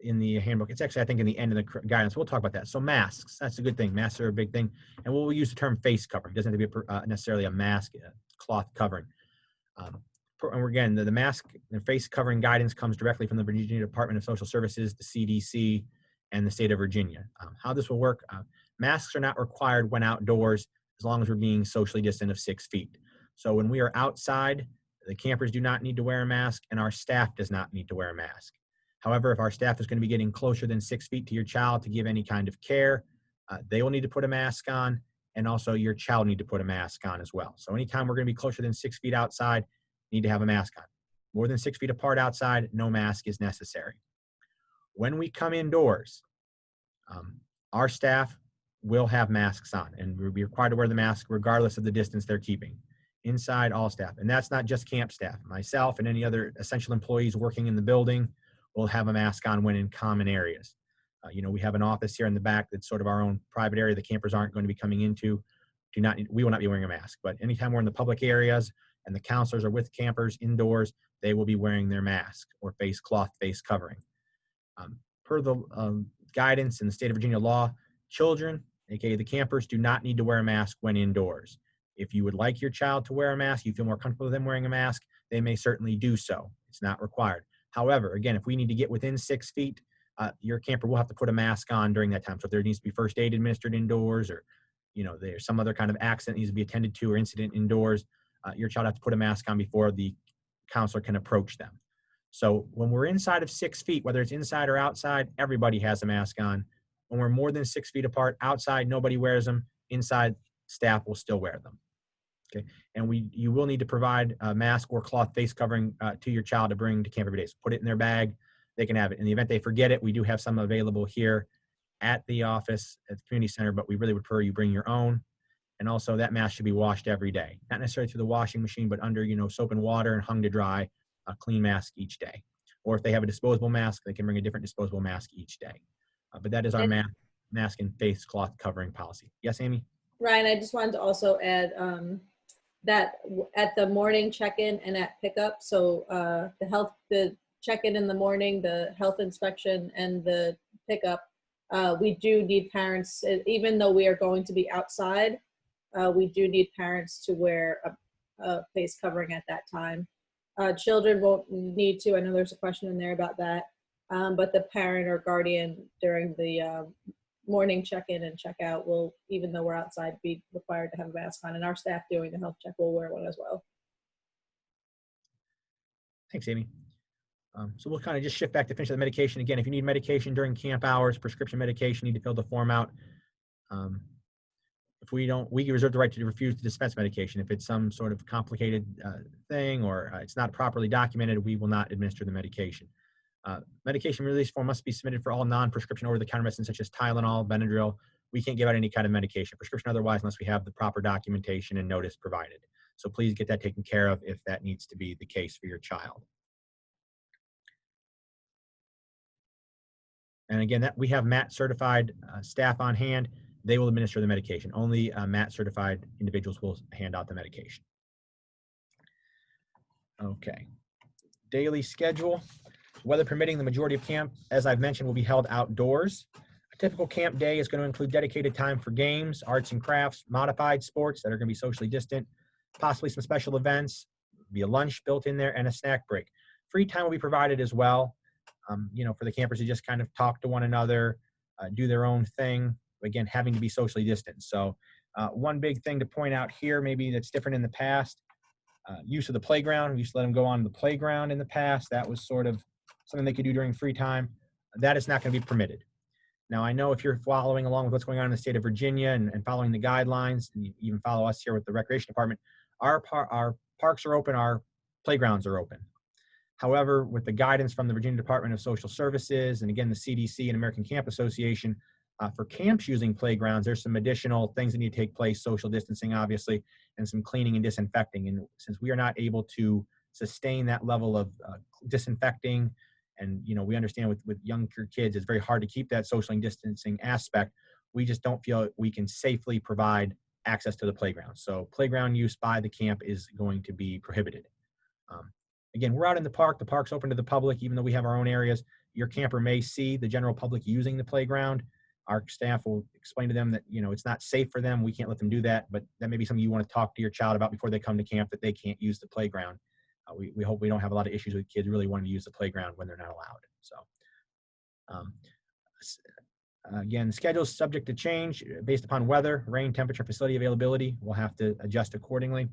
[SPEAKER 1] in the handbook. It's actually, I think, in the end of the guidance. We'll talk about that. So masks, that's a good thing. Masks are a big thing. And we'll use the term face covering. It doesn't have to be necessarily a mask, cloth covering. And again, the mask and face covering guidance comes directly from the Virginia Department of Social Services, the CDC, and the state of Virginia. How this will work, masks are not required when outdoors as long as we're being socially distant of 6 feet. So when we are outside, the campers do not need to wear a mask and our staff does not need to wear a mask. However, if our staff is going to be getting closer than 6 feet to your child to give any kind of care, they will need to put a mask on, and also your child need to put a mask on as well. So anytime we're going to be closer than 6 feet outside, need to have a mask on. More than 6 feet apart outside, no mask is necessary. When we come indoors, our staff will have masks on and we'll be required to wear the mask regardless of the distance they're keeping. Inside, all staff. And that's not just camp staff. Myself and any other essential employees working in the building will have a mask on when in common areas. We have an office here in the back that's sort of our own private area the campers aren't going to be coming into. We will not be wearing a mask. But anytime we're in the public areas and the counselors are with campers indoors, they will be wearing their mask or face covering. Per the guidance in the state of Virginia law, children, aka the campers, do not need to wear a mask when indoors. If you would like your child to wear a mask, you feel more comfortable with them wearing a mask, they may certainly do so. It's not required. However, again, if we need to get within 6 feet, your camper will have to put a mask on during that time. So if there needs to be first aid administered indoors or, there's some other kind of accident needs to be attended to or incident indoors, your child has to put a mask on before the counselor can approach them. So when we're inside of 6 feet, whether it's inside or outside, everybody has a mask on. When we're more than 6 feet apart, outside, nobody wears them. Inside, staff will still wear them. Okay, and you will need to provide a mask or cloth face covering to your child to bring to camp every day. So put it in their bag, they can have it. In the event they forget it, we do have some available here at the office at the community center, but we really would prefer you bring your own. And also that mask should be washed every day, not necessarily through the washing machine, but under soap and water and hung to dry, a clean mask each day. or if they have a disposable mask, they can bring a different disposable mask each day. But that is our mask and face cloth covering policy. Yes, Amy?
[SPEAKER 15] Ryan, I just wanted to also add that at the morning check-in and at pickup, so the check-in in the morning, the health inspection, and the pickup, we do need parents, even though we are going to be outside, we do need parents to wear a face covering at that time. Children won't need to. I know there's a question in there about that, but the parent or guardian during the morning check-in and check-out will, even though we're outside, be required to have a mask on, and our staff doing the health check will wear one as well.
[SPEAKER 1] Thanks, Amy. So we'll kind of just shift back to finish the medication. Again, if you need medication during camp hours, prescription medication, you need to fill the form out. If we don't, we reserve the right to refuse to dispense medication. If it's some sort of complicated thing or it's not properly documented, we will not administer the medication. Medication release form must be submitted for all non-prescription over-the-counter medicines such as Tylenol, Benadryl. We can't give out any kind of medication, prescription otherwise, unless we have the proper documentation and notice provided. So please get that taken care of if that needs to be the case for your child. And again, that we have MAT certified staff on hand. They will administer the medication. Only MAT certified individuals will hand out the medication. Okay. Daily schedule. Weather permitting, the majority of camp, as I've mentioned, will be held outdoors. A typical camp day is going to include dedicated time for games, arts and crafts, modified sports that are going to be socially distant, possibly some special events, be a lunch built in there, and a snack break. Free time will be provided as well, for the campers to just kind of talk to one another, do their own thing, again, having to be socially distant. So one big thing to point out here, maybe that's different in the past, use of the playground. We used to let them go on the playground in the past. That was sort of something they could do during free time. That is not going to be permitted. Now, I know if you're following along with what's going on in the state of Virginia and following the guidelines, and you even follow us here with the Recreation Department, our parks are open, our playgrounds are open. However, with the guidance from the Virginia Department of Social Services and again, the CDC and American Camp Association, for camps using playgrounds, there's some additional things that need to take place, social distancing, obviously, and some cleaning and disinfecting. And since we are not able to sustain that level of disinfecting, and we understand with younger kids, it's very hard to keep that social distancing aspect, we just don't feel we can safely provide access to the playground. So playground use by the camp is going to be prohibited. Again, we're out in the park. The park's open to the public, even though we have our own areas. Your camper may see the general public using the playground. Our staff will explain to them that, it's not safe for them. We can't let them do that, but that may be something you want to talk to your child about before they come to camp, that they can't use the playground. We hope we don't have a lot of issues with kids really wanting to use the playground when they're not allowed. So, again, the schedule is subject to change based upon weather, rain, temperature, facility availability. We'll have to adjust accordingly.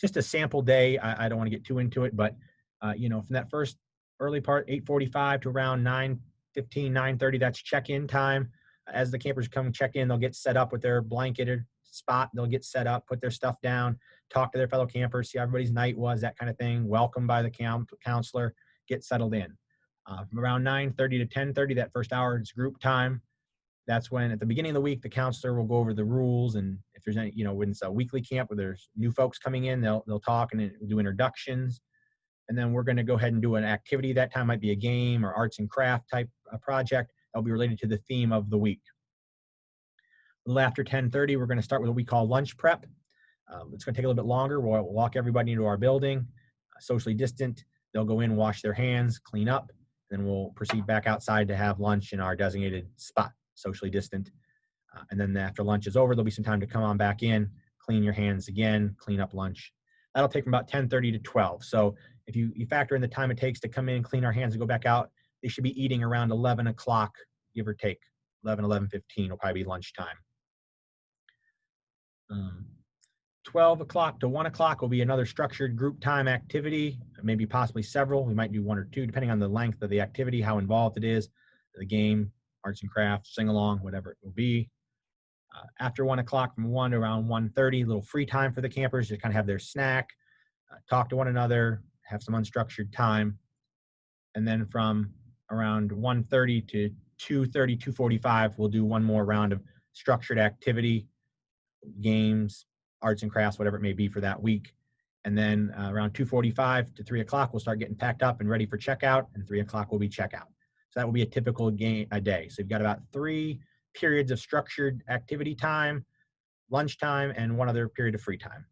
[SPEAKER 1] Just a sample day. I don't want to get too into it, but from that first early part, 8:45 to around 9:15, 9:30, that's check-in time. As the campers come check in, they'll get set up with their blanketed spot. They'll get set up, put their stuff down, talk to their fellow campers, see how everybody's night was, that kind of thing. Welcome by the camp counselor, get settled in. From around 9:30 to 10:30, that first hour is group time. That's when, at the beginning of the week, the counselor will go over the rules, and if there's any, when it's a weekly camp where there's new folks coming in, they'll talk and do introductions. And then we're going to go ahead and do an activity. That time might be a game or arts and craft type project that'll be related to the theme of the week. A little after 10:30, we're going to start with what we call lunch prep. It's going to take a little bit longer. We'll walk everybody into our building, socially distant. They'll go in, wash their hands, clean up, then we'll proceed back outside to have lunch in our designated spot, socially distant. And then after lunch is over, there'll be some time to come on back in, clean your hands again, clean up lunch. That'll take from about 10:30 to 12. So if you factor in the time it takes to come in, clean our hands, and go back out, they should be eating around 11 o'clock, give or take. 11:15 will probably be lunchtime. 12 o'clock to 1 o'clock will be another structured group time activity, maybe possibly several. We might do one or two, depending on the length of the activity, how involved it is, the game, arts and crafts, sing along, whatever it will be. After 1 o'clock, from 1 to around 1:30, a little free time for the campers to kind of have their snack, talk to one another, have some unstructured time. And then from around 1:30 to 2:30, 2:45, we'll do one more round of structured activity, games, arts and crafts, whatever it may be for that week. And then around 2:45 to 3 o'clock, we'll start getting packed up and ready for checkout, and 3 o'clock will be checkout. So that will be a typical a day. So you've got about 3 periods of structured activity time, lunchtime, and 1 other period of free time.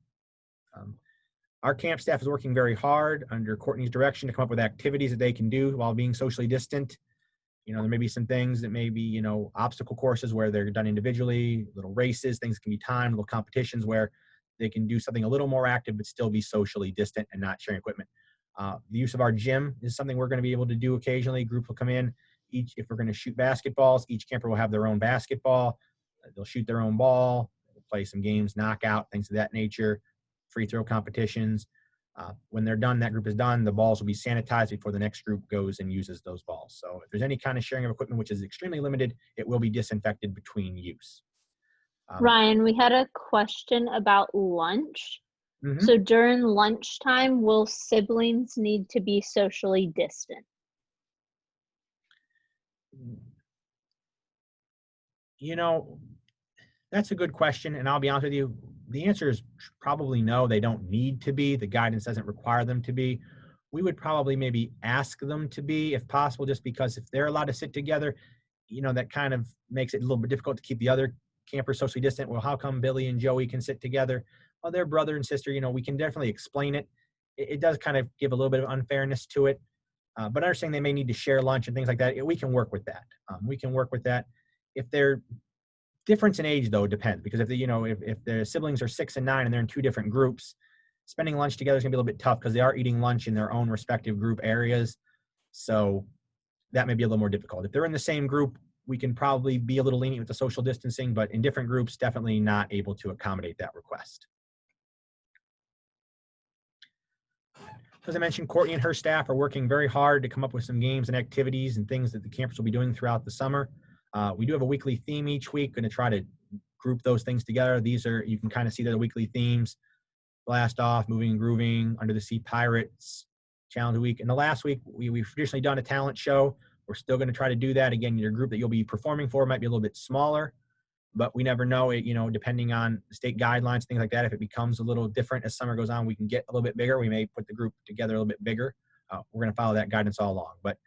[SPEAKER 1] Our camp staff is working very hard under Courtney's direction to come up with activities that they can do while being socially distant. You know, there may be some things that may be, you know, obstacle courses where they're done individually, little races, things can be timed, little competitions where they can do something a little more active but still be socially distant and not sharing equipment. The use of our gym is something we're going to be able to do occasionally. Group will come in. If we're going to shoot basketballs, each camper will have their own basketball. They'll shoot their own ball, they'll play some games, knockout, things of that nature, free throw competitions. When they're done, that group is done, the balls will be sanitized before the next group goes and uses those balls. So if there's any kind of sharing of equipment, which is extremely limited, it will be disinfected between use.
[SPEAKER 4] Ryan, we had a question about lunch.
[SPEAKER 1] Mhm.
[SPEAKER 4] So during lunchtime, will siblings need to be socially distant?
[SPEAKER 1] You know, that's a good question, and I'll be honest with you, the answer is probably no, they don't need to be. The guidance doesn't require them to be. We would probably maybe ask them to be, if possible, just because if they're allowed to sit together, you know, that kind of makes it a little bit difficult to keep the other campers socially distant. Well, how come Billy and Joey can sit together? Well, they're brother and sister. You know, we can definitely explain it. It does kind of give a little bit of unfairness to it. But understanding they may need to share lunch and things like that, we can work with that. We can work with that. If they're difference in age, though, depends, because if the, you know, if their siblings are 6 and 9 and they're in 2 different groups, spending lunch together is gonna be a little bit tough because they are eating lunch in their own respective group areas. So that may be a little more difficult. If they're in the same group, we can probably be a little lenient with the social distancing, but in different groups, definitely not able to accommodate that request. As I mentioned, Courtney and her staff are working very hard to come up with some games and activities and things that the campers will be doing throughout the summer. We do have a weekly theme each week, going to try to group those things together. These are, you can kind of see the weekly themes: Blast Off, Moving and Grooving, Under the Sea Pirates, Challenge Week. And the last week, we've traditionally done a talent show. We're still going to try to do that. Again, your group that you'll be performing for might be a little bit smaller, but we never know it, you know, depending on state guidelines, things like that. If it becomes a little different as summer goes on, we can get a little bit bigger. We may put the group together a little bit bigger. We're going to follow that guidance all along. But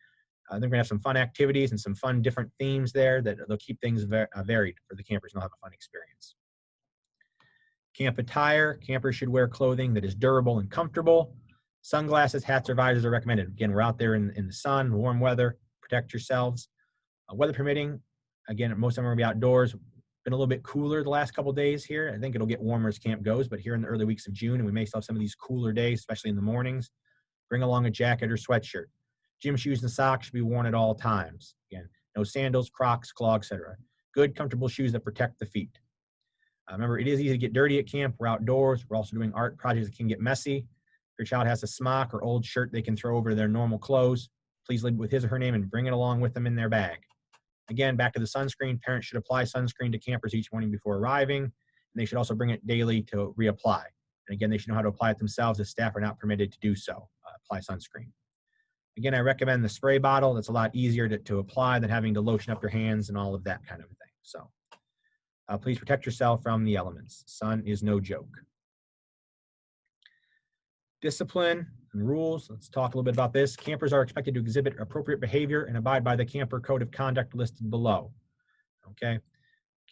[SPEAKER 1] they're going to have some fun activities and some fun different themes there that they'll keep things varied for the campers and they'll have a fun experience. Camp attire: campers should wear clothing that is durable and comfortable. Sunglasses, hats, or visors are recommended. Again, we're out there in the sun, warm weather, protect yourselves. Weather permitting, again, most of them are going to be outdoors. Been a little bit cooler the last couple days here. I think it'll get warmer as camp goes, but here in the early weeks of June, and we may still have some of these cooler days, especially in the mornings, bring along a jacket or sweatshirt. Gym shoes and socks should be worn at all times. Again, no sandals, Crocs, clogs, etc. Good, comfortable shoes that protect the feet. Remember, it is easy to get dirty at camp. We're outdoors. We're also doing art projects that can get messy. If your child has a smock or old shirt they can throw over their normal clothes, please leave with his or her name and bring it along with them in their bag. Again, back to the sunscreen. Parents should apply sunscreen to campers each morning before arriving, and they should also bring it daily to reapply. And again, they should know how to apply it themselves as staff are not permitted to do so. Apply sunscreen. Again, I recommend the spray bottle. That's a lot easier to apply than having to lotion up your hands and all of that kind of thing. So please protect yourself from the elements. Sun is no joke. Discipline and rules. Let's talk a little bit about this. Campers are expected to exhibit appropriate behavior and abide by the camper code of conduct listed below. Okay.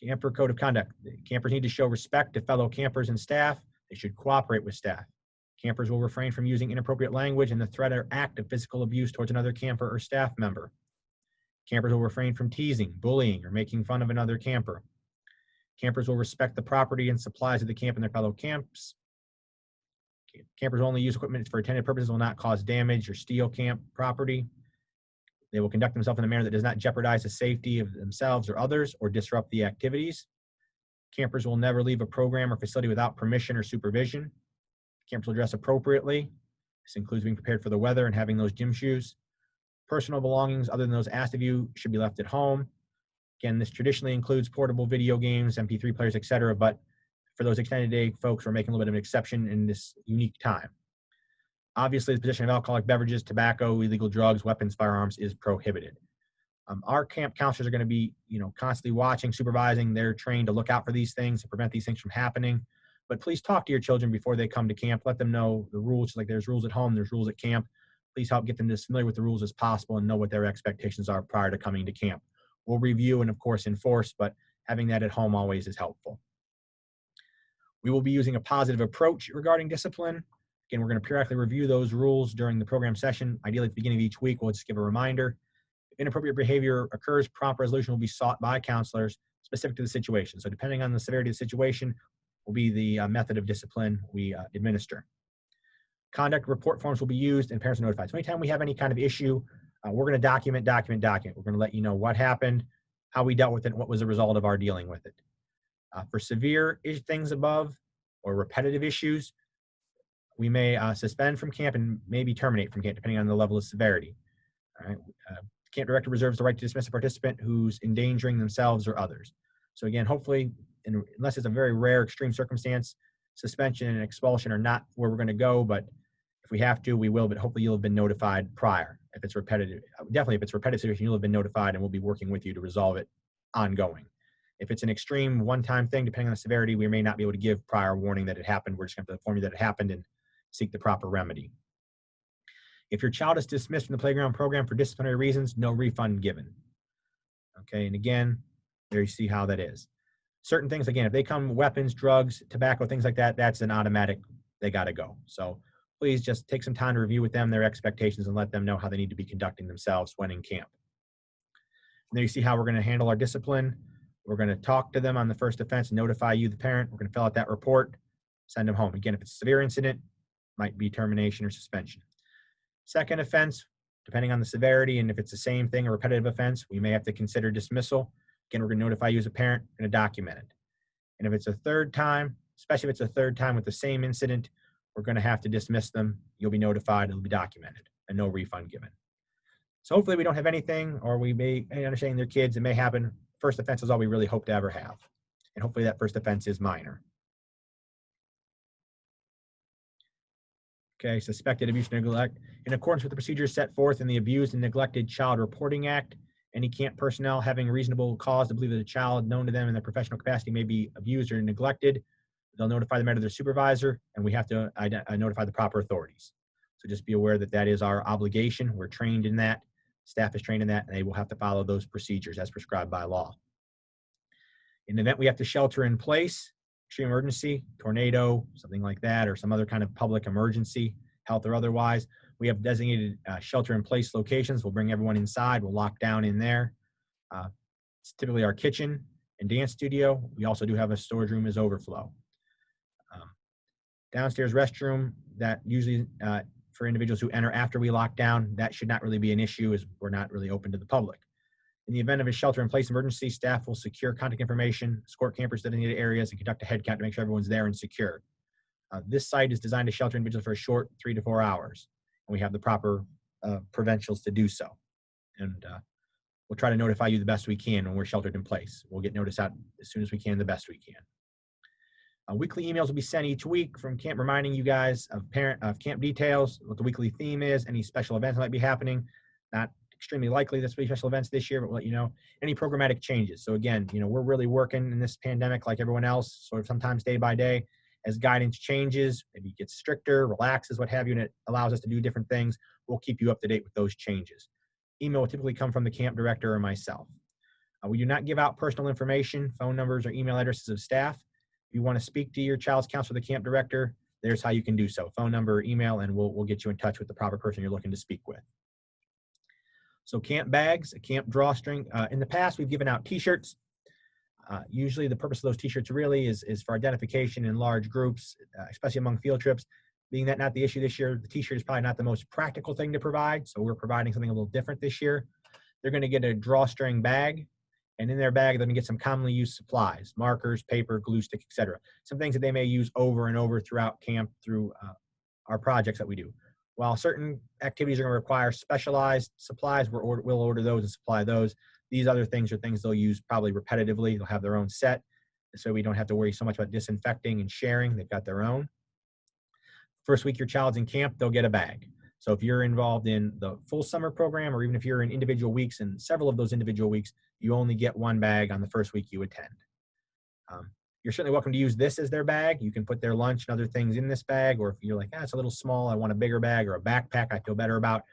[SPEAKER 1] Camper code of conduct. Campers need to show respect to fellow campers and staff. They should cooperate with staff. Campers will refrain from using inappropriate language and the threat or act of physical abuse towards another camper or staff member. Campers will refrain from teasing, bullying, or making fun of another camper. Campers will respect the property and supplies of the camp and their fellow camps. Campers will only use equipment for intended purposes, will not cause damage or steal camp property. They will conduct themselves in a manner that does not jeopardize the safety of themselves or others or disrupt the activities. Campers will never leave a program or facility without permission or supervision. Campers will dress appropriately. This includes being prepared for the weather and having those gym shoes. Personal belongings other than those asked of you should be left at home. Again, this traditionally includes portable video games, MP3 players, etc., but for those extended day folks, we're making a little bit of an exception in this unique time. Obviously, the possession of alcoholic beverages, tobacco, illegal drugs, weapons, firearms is prohibited. Our camp counselors are going to be, constantly watching, supervising. They're trained to look out for these things, to prevent these things from happening. but please talk to your children before they come to camp. Let them know the rules. Like there's rules at home, there's rules at camp. Please help get them as familiar with the rules as possible and know what their expectations are prior to coming to camp. We'll review and of course enforce, but having that at home always is helpful. We will be using a positive approach regarding discipline. Again, we're going to periodically review those rules during the program session. Ideally, at the beginning of each week, we'll just give a reminder. If inappropriate behavior occurs, prompt resolution will be sought by counselors specific to the situation. So depending on the severity of the situation will be the method of discipline we administer. Conduct report forms will be used and parents are notified. So anytime we have any kind of issue, we're going to document. We're going to let you know what happened, how we dealt with it, and what was the result of our dealing with it. For severe things above or repetitive issues, we may suspend from camp and maybe terminate from camp, depending on the level of severity. All right. Camp director reserves the right to dismiss a participant who's endangering themselves or others. So again, hopefully, unless it's a very rare extreme circumstance, suspension and expulsion are not where we're going to go, but if we have to, we will, but hopefully you'll have been notified prior. If it's repetitive, definitely if it's repetitive situation, you'll have been notified and we'll be working with you to resolve it ongoing. If it's an extreme one-time thing, depending on the severity, we may not be able to give prior warning that it happened. We're just going to inform you that it happened and seek the proper remedy. If your child is dismissed from the playground program for disciplinary reasons, no refund given. Okay, and again, there you see how that is. Certain things, again, if they come weapons, drugs, tobacco, things like that, that's an automatic, they got to go. So please just take some time to review with them their expectations and let them know how they need to be conducting themselves when in camp. And there you see how we're going to handle our discipline. We're going to talk to them on the first offense, notify you, the parent. We're going to fill out that report, send them home. Again, if it's a severe incident, might be termination or suspension. Second offense, depending on the severity, and if it's the same thing, a repetitive offense, we may have to consider dismissal. Again, we're going to notify you as a parent, we're going to document it. And if it's a third time, especially if it's a third time with the same incident, we're going to have to dismiss them. You'll be notified, it'll be documented, and no refund given. So hopefully we don't have anything, or we may, understanding their kids, it may happen. First offense is all we really hope to ever have. And hopefully that first offense is minor. Okay, suspected abuse and neglect. In accordance with the procedures set forth in the Abused and Neglected Child Reporting Act, any camp personnel having reasonable cause to believe that a child known to them in their professional capacity may be abused or neglected, they'll notify the matter to their supervisor, and we have to notify the proper authorities. So just be aware that that is our obligation. We're trained in that. Staff is trained in that, and they will have to follow those procedures as prescribed by law. In the event we have to shelter in place, extreme emergency, tornado, something like that, or some other kind of public emergency, health or otherwise, we have designated shelter-in-place locations. We'll bring everyone inside. We'll lock down in there. It's typically our kitchen and dance studio. We also do have a storage room as overflow. Downstairs restroom, that usually for individuals who enter after we lock down, that should not really be an issue as we're not really open to the public. In the event of a shelter-in-place emergency, staff will secure contact information, escort campers to designated areas, and conduct a head count to make sure everyone's there and secure. This site is designed to shelter individuals for a short 3 to 4 hours, and we have the proper preventials to do so. And we'll try to notify you the best we can when we're sheltered in place. We'll get notice out as soon as we can, the best we can. Weekly emails will be sent each week from camp reminding you guys of camp details, what the weekly theme is, any special events that might be happening. Not extremely likely there's special events this year, but we'll let you know. Any programmatic changes. So again, we're really working in this pandemic like everyone else, sort of sometimes day by day. As guidance changes, maybe it gets stricter, relaxes, what have you, and it allows us to do different things, we'll keep you up to date with those changes. Email will typically come from the camp director or myself. We do not give out personal information, phone numbers, or email addresses of staff. If you want to speak to your child's counselor, the camp director, there's how you can do so. Phone number or email, and we'll get you in touch with the proper person you're looking to speak with. So camp bags, a camp drawstring. In the past, we've given out t-shirts. Usually the purpose of those t-shirts really is for identification in large groups, especially among field trips. Being that not the issue this year, the t-shirt is probably not the most practical thing to provide, so we're providing something a little different this year. They're going to get a drawstring bag, and in their bag, they're going to get some commonly used supplies, markers, paper, glue stick, etc. Some things that they may use over and over throughout camp through our projects that we do. While certain activities are going to require specialized supplies, we'll order those and supply those. These other things are things they'll use probably repetitively. They'll have their own set, so we don't have to worry so much about disinfecting and sharing. They've got their own. First week your child's in camp, they'll get a bag. So if you're involved in the full summer program, or even if you're in individual weeks, and several of those individual weeks, you only get one bag on the first week you attend. You're certainly welcome to use this as their bag. You can put their lunch and other things in this bag, or if you're like, it's a little small, I want a bigger bag or a backpack I feel better about,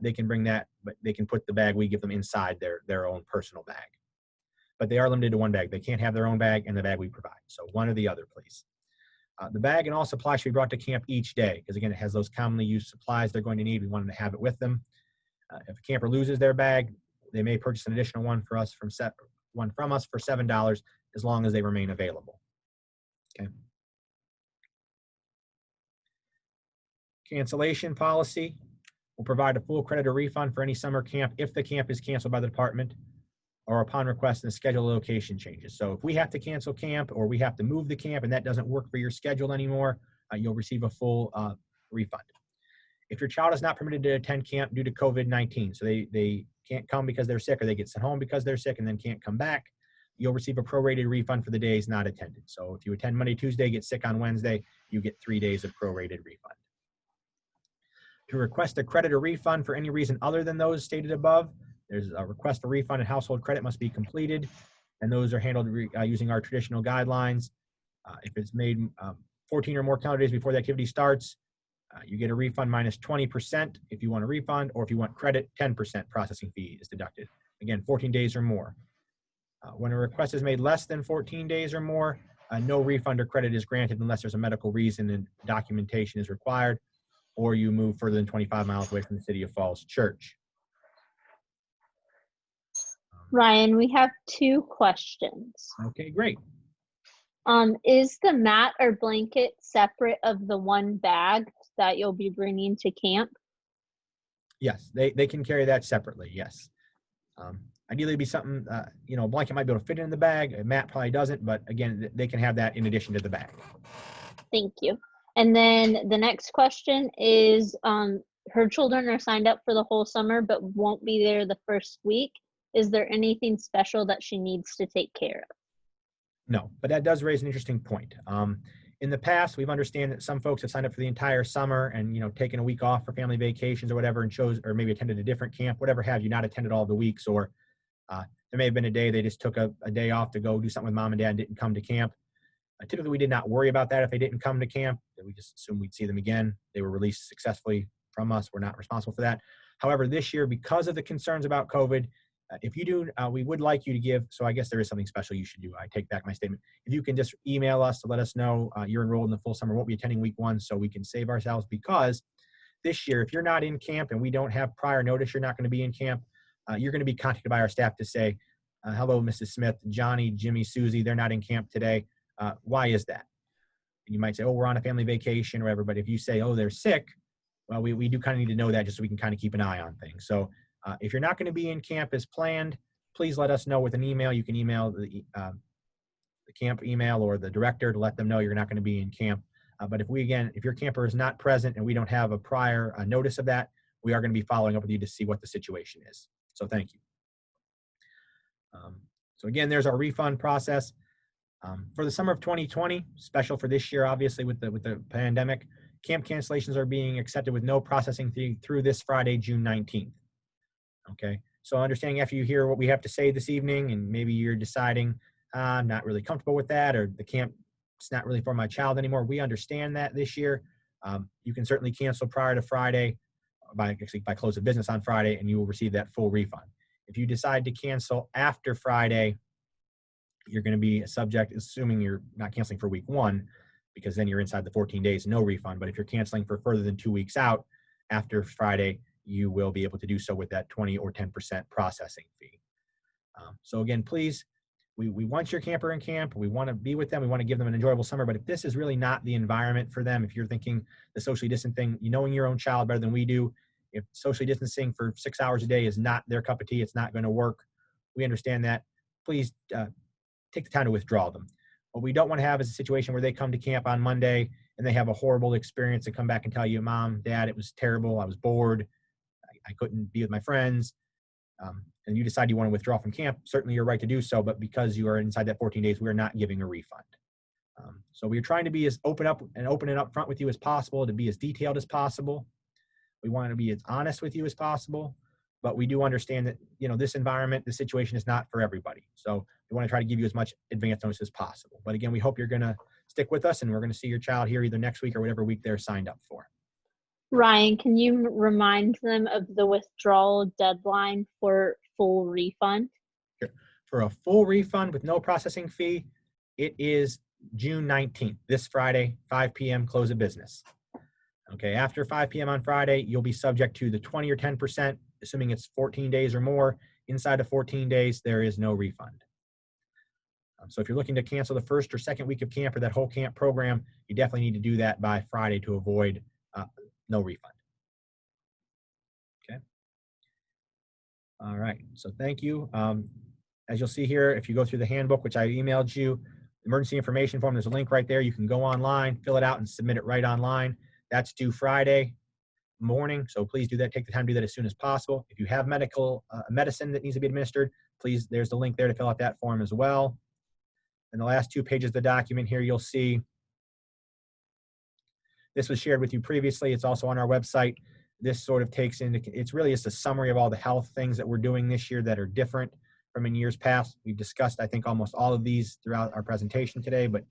[SPEAKER 1] they can bring that, but they can put the bag we give them inside their own personal bag. But they are limited to one bag. They can't have their own bag and the bag we provide. So one or the other, please. The bag and all supplies should be brought to camp each day because, again, it has those commonly used supplies they're going to need. We want them to have it with them. If a camper loses their bag, they may purchase an additional one from us for $7 as long as they remain available. Okay. Cancellation policy will provide a full credit or refund for any summer camp if the camp is canceled by the department or upon request and the schedule location changes. So if we have to cancel camp or we have to move the camp and that doesn't work for your schedule anymore, you'll receive a full refund. If your child is not permitted to attend camp due to COVID-19, so they can't come because they're sick or they get sent home because they're sick and then can't come back, you'll receive a prorated refund for the days not attended. So if you attend Monday, Tuesday, get sick on Wednesday, you get 3 days of prorated refund. To request a credit or refund for any reason other than those stated above, there's a request for refund and household credit must be completed, and those are handled using our traditional guidelines. If it's made 14 or more calendar days before the activity starts, you get a refund minus 20% if you want a refund, or if you want credit, 10% processing fee is deducted. Again, 14 days or more. When a request is made less than 14 days or more, no refund or credit is granted unless there's a medical reason and documentation is required, or you move further than 25 miles away from the City of Falls Church.
[SPEAKER 4] Ryan, we have 2 questions.
[SPEAKER 1] Okay, great.
[SPEAKER 4] Is the mat or blanket separate of the one bag that you'll be bringing to camp?
[SPEAKER 1] Yes, they can carry that separately, yes. Ideally, it'd be something, a blanket might be able to fit in the bag. A mat probably doesn't, but again, they can have that in addition to the bag.
[SPEAKER 4] Thank you. And then the next question is, her children are signed up for the whole summer, but won't be there the first week. Is there anything special that she needs to take care of?
[SPEAKER 1] No, but that does raise an interesting point. In the past, we've understand that some folks have signed up for the entire summer and, taken a week off for family vacations or whatever and or maybe attended a different camp, whatever have you, not attended all the weeks, or there may have been a day they just took a day off to go do something with mom and dad and didn't come to camp. Typically, we did not worry about that if they didn't come to camp. We just assumed we'd see them again. They were released successfully from us. We're not responsible for that. However, this year, because of the concerns about COVID, if you do, we would like you to give, so I guess there is something special you should do. I take back my statement. If you can just email us to let us know you're enrolled in the full summer, won't be attending week 1, so we can save ourselves, because this year, if you're not in camp and we don't have prior notice you're not going to be in camp, you're going to be contacted by our staff to say, hello, Mrs. Smith, Johnny, Jimmy, Susie, they're not in camp today. Why is that? And you might say, oh, we're on a family vacation or whatever. But if you say, oh, they're sick, well, we do kind of need to know that just so we can kind of keep an eye on things. So if you're not going to be in camp as planned, please let us know with an email. You can email the camp email or the director to let them know you're not going to be in camp. But if your camper is not present and we don't have a prior notice of that, we are going to be following up with you to see what the situation is. So thank you. So again, there's our refund process. For the summer of 2020, special for this year, obviously with the pandemic, camp cancellations are being accepted with no processing fee through this Friday, June 19th. Okay, so understanding after you hear what we have to say this evening and maybe you're deciding, I'm not really comfortable with that, or the camp, it's not really for my child anymore. We understand that this year. You can certainly cancel prior to Friday, by close of business on Friday, and you will receive that full refund. If you decide to cancel after Friday, you're going to be subject, assuming you're not canceling for week 1, because then you're inside the 14 days, no refund. But if you're canceling for further than 2 weeks out after Friday, you will be able to do so with that 20 or 10% processing fee. So again, please, we want your camper in camp. We want to be with them. We want to give them an enjoyable summer. But if this is really not the environment for them, if you're thinking the socially distant thing, knowing your own child better than we do, if socially distancing for 6 hours a day is not their cup of tea, it's not going to work. We understand that. Please take the time to withdraw them. What we don't want to have is a situation where they come to camp on Monday and they have a horrible experience and come back and tell you, Mom, Dad, it was terrible. I was bored. I couldn't be with my friends. And you decide you want to withdraw from camp. Certainly you're right to do so, but because you are inside that 14 days, we're not giving a refund. So we're trying to be as open and up front with you as possible, to be as detailed as possible. We want to be as honest with you as possible. but we do understand that, this environment, the situation is not for everybody. So we want to try to give you as much advance notice as possible. But again, we hope you're going to stick with us, and we're going to see your child here either next week or whatever week they're signed up for.
[SPEAKER 4] Ryan, can you remind them of the withdrawal deadline for full refund?
[SPEAKER 1] Sure. For a full refund with no processing fee, it is June 19th, this Friday, 5 p.m., close of business. Okay, after 5 p.m. on Friday, you'll be subject to the 20 or 10%, assuming it's 14 days or more. Inside of 14 days, there is no refund. So if you're looking to cancel the first or second week of camp or that whole camp program, you definitely need to do that by Friday to avoid no refund. Okay. All right, so thank you. As you'll see here, if you go through the handbook, which I emailed you, emergency information form, there's a link right there. You can go online, fill it out, and submit it right online. That's due Friday morning, so please do that. Take the time to do that as soon as possible. If you have medicine that needs to be administered, please, there's the link there to fill out that form as well. And the last 2 pages of the document here, you'll see this was shared with you previously. It's also on our website. This sort of takes into, it's really just a summary of all the health things that we're doing this year that are different from in years past. We've discussed, I think, almost all of these throughout our presentation today, but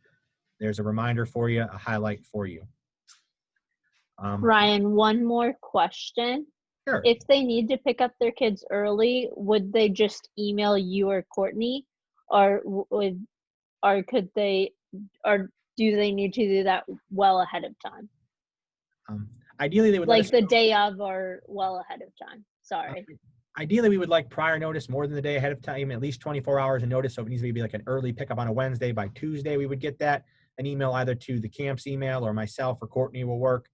[SPEAKER 1] there's a reminder for you, a highlight for you.
[SPEAKER 4] Ryan, one more question.
[SPEAKER 1] Sure.
[SPEAKER 4] If they need to pick up their kids early, would they just email you or Courtney, or could they, or do they need to do that well ahead of time?
[SPEAKER 1] Ideally, they would
[SPEAKER 4] like the day of or well ahead of time. Sorry.
[SPEAKER 1] Ideally, we would like prior notice more than the day ahead of time, at least 24 hours of notice. So if it needs to be like an early pickup on a Wednesday, by Tuesday, we would get that. An email either to the camp's email or myself or Courtney will work.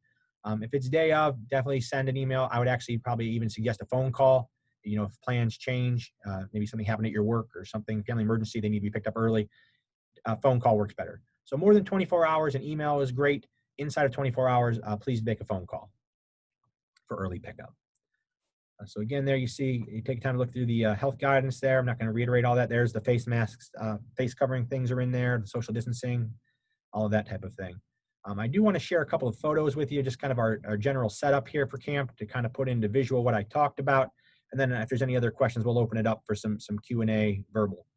[SPEAKER 1] If it's day of, definitely send an email. I would actually probably even suggest a phone call. If plans change, maybe something happened at your work or something, family emergency, they need to be picked up early. Phone call works better. So more than 24 hours, an email is great. Inside of 24 hours, please make a phone call for early pickup. So again, there you see, you take time to look through the health guidance there. I'm not going to reiterate all that. There's the face masks, face covering things are in there, the social distancing, all of that type of thing. I do want to share a couple of photos with you, just kind of our general setup here for camp to kind of put into visual what I talked about. And then if there's any other questions, we'll open it up for some Q&A verbal.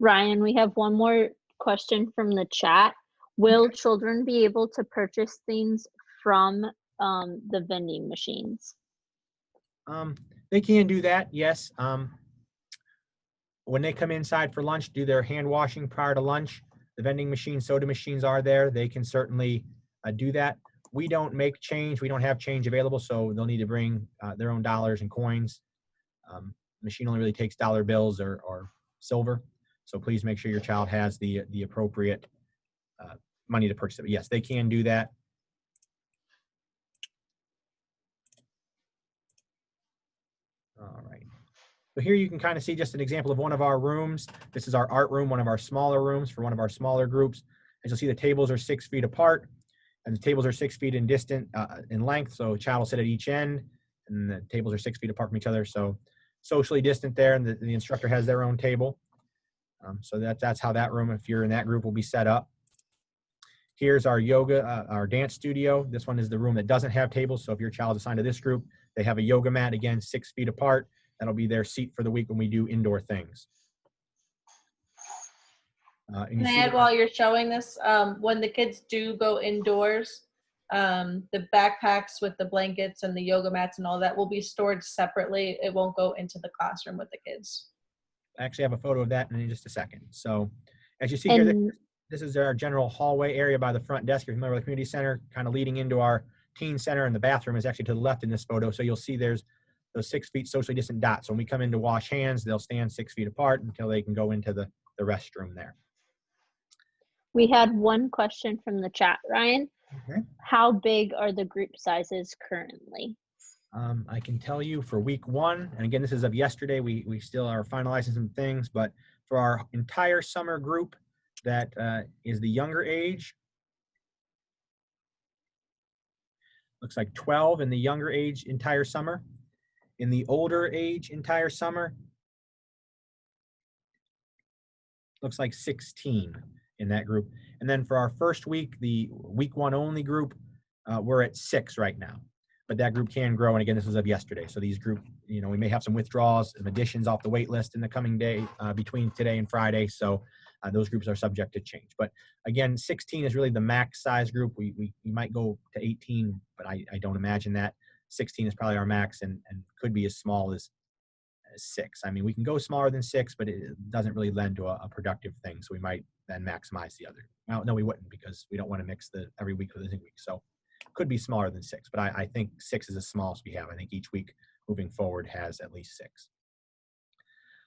[SPEAKER 4] Ryan, we have one more question from the chat. Will children be able to purchase things from the vending machines?
[SPEAKER 1] They can do that, yes. When they come inside for lunch, do their hand washing prior to lunch. The vending machines, soda machines are there. They can certainly do that. We don't make change. We don't have change available, so they'll need to bring their own dollars and coins. The machine only really takes dollar bills or silver. So please make sure your child has the appropriate money to purchase it. But yes, they can do that. All right. So here you can kind of see just an example of one of our rooms. This is our art room, one of our smaller rooms for one of our smaller groups. As you'll see, the tables are 6 feet apart, and the tables are 6 feet in length. So a child will sit at each end, and the tables are 6 feet apart from each other. So socially distant there, and the instructor has their own table. So that's how that room, if you're in that group, will be set up. Here's our yoga, our dance studio. This one is the room that doesn't have tables. So if your child is assigned to this group, they have a yoga mat, again, 6 feet apart. That'll be their seat for the week when we do indoor things.
[SPEAKER 15] Can I add while you're showing this, when the kids do go indoors, the backpacks with the blankets and the yoga mats and all that will be stored separately. It won't go into the classroom with the kids.
[SPEAKER 1] I actually have a photo of that in just a second. So as you see here, this is our general hallway area by the front desk. You're familiar with the community center, kind of leading into our teen center, and the bathroom is actually to the left in this photo. So you'll see there's those 6 feet socially distant dots. So when we come in to wash hands, they'll stand 6 feet apart until they can go into the restroom there.
[SPEAKER 4] We had one question from the chat, Ryan.
[SPEAKER 1] Okay.
[SPEAKER 4] How big are the group sizes currently?
[SPEAKER 1] I can tell you for week 1, and again, this is of yesterday, we still are finalizing some things, but for our entire summer group that is the younger age, looks like 12 in the younger age entire summer. In the older age entire summer, looks like 16 in that group. And then for our first week, the week 1 only group, we're at 6 right now. But that group can grow. And again, this was of yesterday. So these group, we may have some withdrawals, some additions off the wait list in the coming day between today and Friday. So those groups are subject to change. But again, 16 is really the max size group. We might go to 18, but I don't imagine that. 16 is probably our max and could be as small as 6. I mean, we can go smaller than 6, but it doesn't really lend to a productive thing. So we might then maximize the other. Well, no, we wouldn't, because we don't want to mix the every week with the week. So could be smaller than 6, but I think 6 is the smallest we have. I think each week moving forward has at least 6.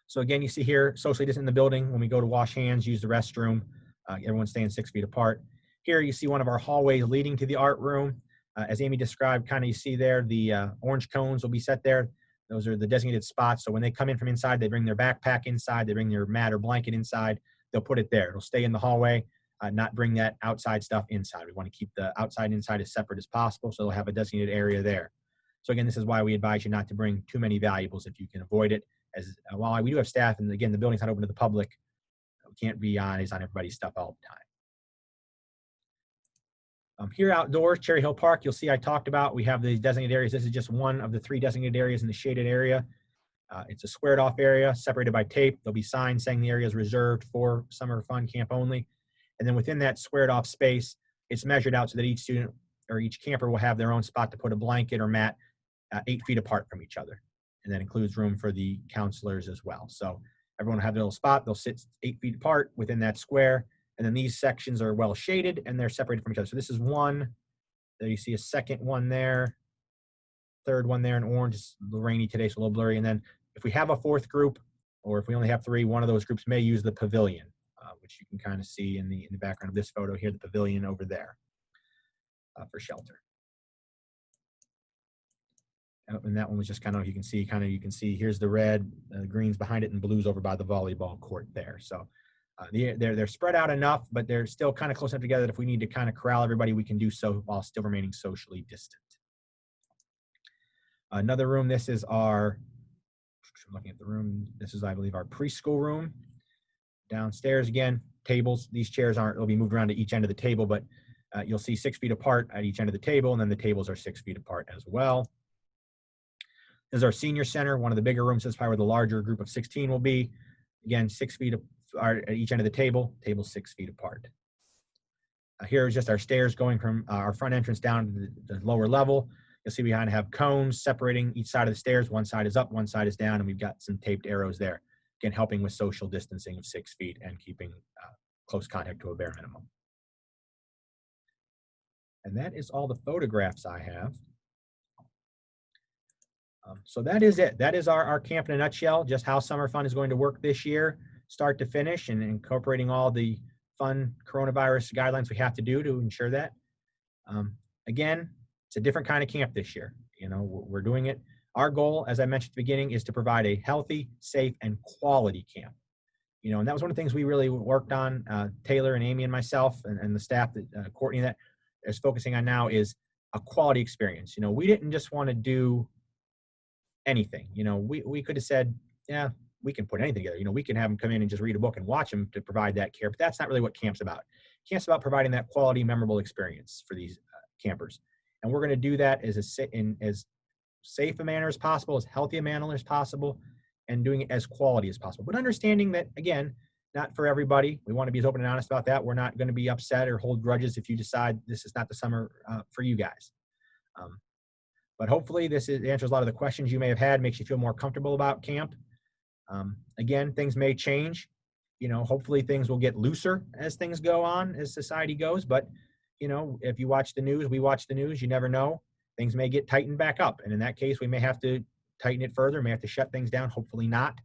[SPEAKER 1] So again, you see here, socially distant in the building. When we go to wash hands, use the restroom, everyone's staying 6 feet apart. Here you see one of our hallways leading to the art room. As Amy described, kind of you see there, the orange cones will be set there. Those are the designated spots. So when they come in from inside, they bring their backpack inside, they bring their mat or blanket inside, they'll put it there. It'll stay in the hallway, not bring that outside stuff inside. We want to keep the outside and inside as separate as possible, so they'll have a designated area there. So again, this is why we advise you not to bring too many valuables if you can avoid it. As while we do have staff, and again, the building's not open to the public, we can't be eyes on everybody's stuff all the time. Here outdoors, Cherry Hill Park, you'll see I talked about, we have these designated areas. This is just one of the 3 designated areas in the shaded area. It's a squared off area separated by tape. There'll be signs saying the area is reserved for summer fun camp only. And then within that squared off space, it's measured out so that each student or each camper will have their own spot to put a blanket or mat 8 feet apart from each other. And that includes room for the counselors as well. So everyone will have their little spot. They'll sit 8 feet apart within that square. And then these sections are well shaded and they're separated from each other. So this is one. There you see a second one there, third one there in orange. It's a little rainy today, so a little blurry. And then if we have a 4th group, or if we only have 3, one of those groups may use the pavilion, which you can kind of see in the background of this photo here, the pavilion over there for shelter. And that one was just kind of, you can see here's the red, greens behind it, and blues over by the volleyball court there. So they're spread out enough, but they're still kind of close enough together that if we need to kind of corral everybody, we can do so while still remaining socially distant. Another room, this is our, I'm looking at the room, this is, I believe, our preschool room. Downstairs, again, tables, these chairs will be moved around to each end of the table, but you'll see 6 feet apart at each end of the table, and then the tables are 6 feet apart as well. This is our senior center, one of the bigger rooms. This is probably where the larger group of 16 will be. Again, 6 feet at each end of the table, 6 feet apart. Here is just our stairs going from our front entrance down to the lower level. You'll see behind have cones separating each side of the stairs. One side is up, one side is down, and we've got some taped arrows there. Again, helping with social distancing of 6 feet and keeping close contact to a bare minimum. And that is all the photographs I have. So that is it. That is our camp in a nutshell, just how summer fun is going to work this year, start to finish, and incorporating all the fun coronavirus guidelines we have to do to ensure that. Again, it's a different kind of camp this year. We're doing it. Our goal, as I mentioned at the beginning, is to provide a healthy, safe, and quality camp. And that was one of the things we really worked on, Taylor and Amy and myself and the staff, that Courtney, that is focusing on now, is a quality experience. We didn't just want to do anything. We could have said, yeah, we can put anything together. We can have them come in and just read a book and watch them to provide that care, but that's not really what camp's about. Camp's about providing that quality, memorable experience for these campers. And we're going to do that in as safe a manner as possible, as healthy a manner as possible, and doing it as quality as possible. But understanding that, again, not for everybody. We want to be as open and honest about that. We're not going to be upset or hold grudges if you decide this is not the summer for you guys. But hopefully this answers a lot of the questions you may have had, makes you feel more comfortable about camp. Again, things may change. Hopefully things will get looser as things go on, as society goes. But, if you watch the news, we watch the news, you never know. Things may get tightened back up. And in that case, we may have to tighten it further, may have to shut things down. Hopefully not.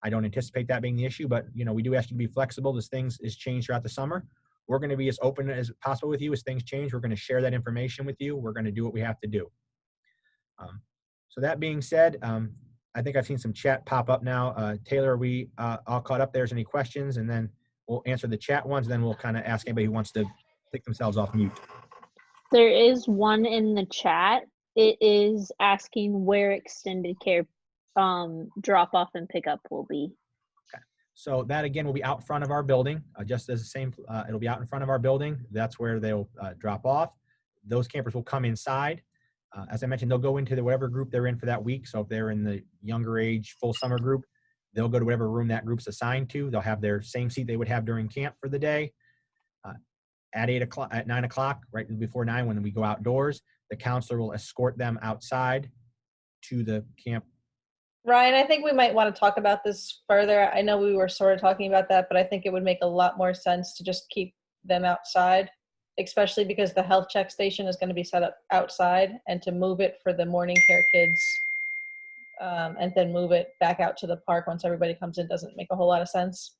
[SPEAKER 1] I don't anticipate that being the issue, but, we do ask you to be flexible as things is changed throughout the summer. we're going to be as open as possible with you as things change. We're going to share that information with you. We're going to do what we have to do. So that being said, I think I've seen some chat pop up now. Taylor, are we all caught up? There's any questions, and then we'll answer the chat ones. And then we'll kind of ask anybody who wants to take themselves off mute.
[SPEAKER 4] There is one in the chat. It is asking where extended care drop off and pickup will be.
[SPEAKER 1] So that again will be out front of our building, just as the same. It'll be out in front of our building. That's where they'll drop off. Those campers will come inside. As I mentioned, they'll go into whatever group they're in for that week. So if they're in the younger age full summer group, they'll go to whatever room that group's assigned to. They'll have their same seat they would have during camp for the day. At 8 o'clock, at 9 o'clock, right before 9, when we go outdoors, the counselor will escort them outside to the camp.
[SPEAKER 15] Ryan, I think we might want to talk about this further. I know we were sort of talking about that, but I think it would make a lot more sense to just keep them outside, especially because the health check station is going to be set up outside, and to move it for the morning care kids and then move it back out to the park once everybody comes in doesn't make a whole lot of sense.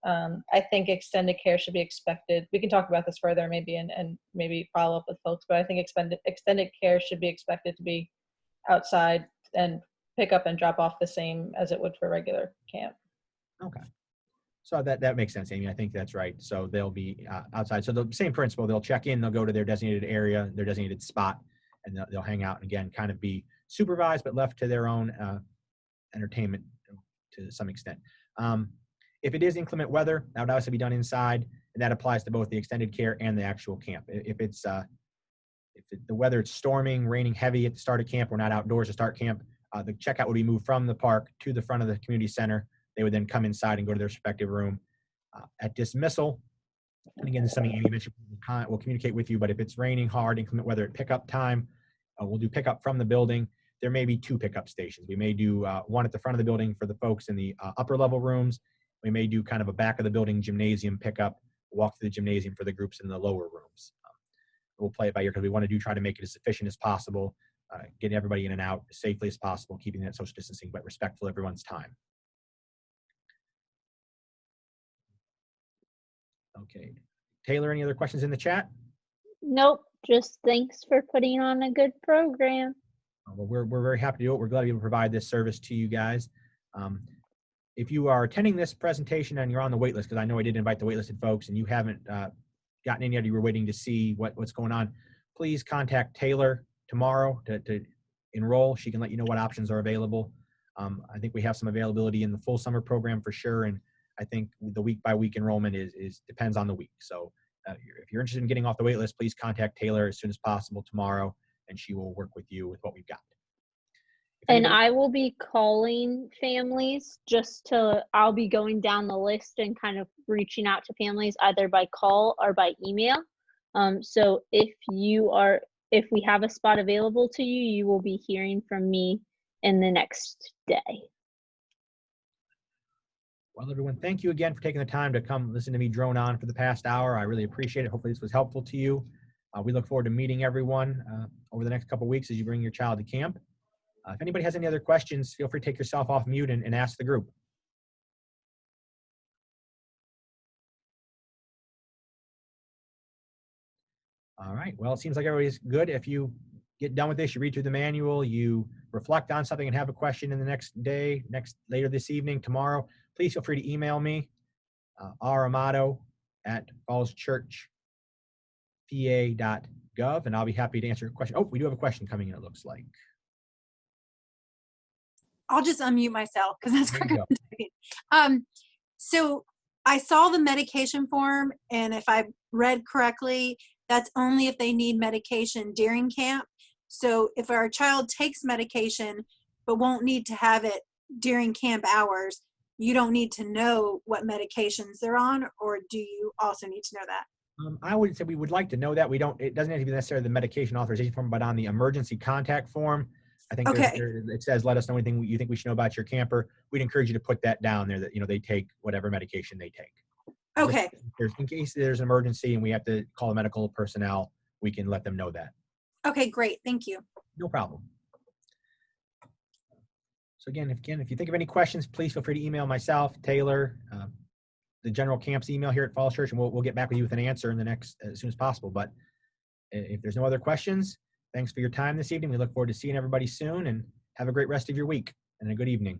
[SPEAKER 15] I think extended care should be expected. We can talk about this further maybe and maybe follow up with folks, but I think extended care should be expected to be outside and pick up and drop off the same as it would for regular camp.
[SPEAKER 1] Okay. So that makes sense, Amy. I think that's right. So they'll be outside. So the same principle, they'll check in, they'll go to their designated area, their designated spot, and they'll hang out and again, kind of be supervised, but left to their own entertainment to some extent. If it is inclement weather, that would obviously be done inside, and that applies to both the extended care and the actual camp. If the weather it's storming, raining heavy at the start of camp, we're not outdoors to start camp, the checkout would be moved from the park to the front of the community center. They would then come inside and go to their respective room. At dismissal, and again, this is something Amy mentioned, we'll communicate with you, but if it's raining hard, inclement weather at pickup time, we'll do pickup from the building. There may be 2 pickup stations. We may do one at the front of the building for the folks in the upper level rooms. We may do kind of a back of the building gymnasium pickup, walk through the gymnasium for the groups in the lower rooms. We'll play it by ear because we want to try to make it as efficient as possible, getting everybody in and out as safely as possible, keeping that social distancing, but respectful of everyone's time. Okay. Taylor, any other questions in the chat?
[SPEAKER 4] Nope. Just thanks for putting on a good program.
[SPEAKER 1] Well, we're very happy to do it. We're glad to be able to provide this service to you guys. If you are attending this presentation and you're on the wait list, because I know I did invite the waitlisted folks and you haven't gotten in yet, you were waiting to see what's going on, please contact Taylor tomorrow to enroll. She can let you know what options are available. I think we have some availability in the full summer program for sure, and I think the week by week enrollment depends on the week. So if you're interested in getting off the wait list, please contact Taylor as soon as possible tomorrow, and she will work with you with what we've got.
[SPEAKER 4] And I will be calling families I'll be going down the list and kind of reaching out to families either by call or by email. So if we have a spot available to you, you will be hearing from me in the next day.
[SPEAKER 1] Well, everyone, thank you again for taking the time to come listen to me drone on for the past hour. I really appreciate it. Hopefully this was helpful to you. We look forward to meeting everyone over the next couple of weeks as you bring your child to camp. If anybody has any other questions, feel free to take yourself off mute and ask the group. All right. Well, it seems like everybody's good. If you get done with this, you read through the manual, you reflect on something and have a question in the next day, later this evening, tomorrow, please feel free to email me, ramato@fallschurchpa.gov, and I'll be happy to answer your question. Oh, we do have a question coming in, it looks like.
[SPEAKER 18] I'll just unmute myself because that's
[SPEAKER 1] There you go.
[SPEAKER 18] So I saw the medication form, and if I read correctly, that's only if they need medication during camp. So if our child takes medication but won't need to have it during camp hours, you don't need to know what medications they're on, or do you also need to know that?
[SPEAKER 1] I would say we would like to know that. It doesn't have to be necessarily the medication authorization form, but on the emergency contact form, I think it says, let us know anything you think we should know about your camper. We'd encourage you to put that down there that, they take whatever medication they take.
[SPEAKER 18] Okay.
[SPEAKER 1] In case there's an emergency and we have to call medical personnel, we can let them know that.
[SPEAKER 18] Okay, great. Thank you.
[SPEAKER 1] No problem. So again, if you think of any questions, please feel free to email myself, Taylor, the general camps email here at Falls Church, and we'll get back with you with an answer in the next as soon as possible. But if there's no other questions, thanks for your time this evening. We look forward to seeing everybody soon, and have a great rest of your week and a good evening.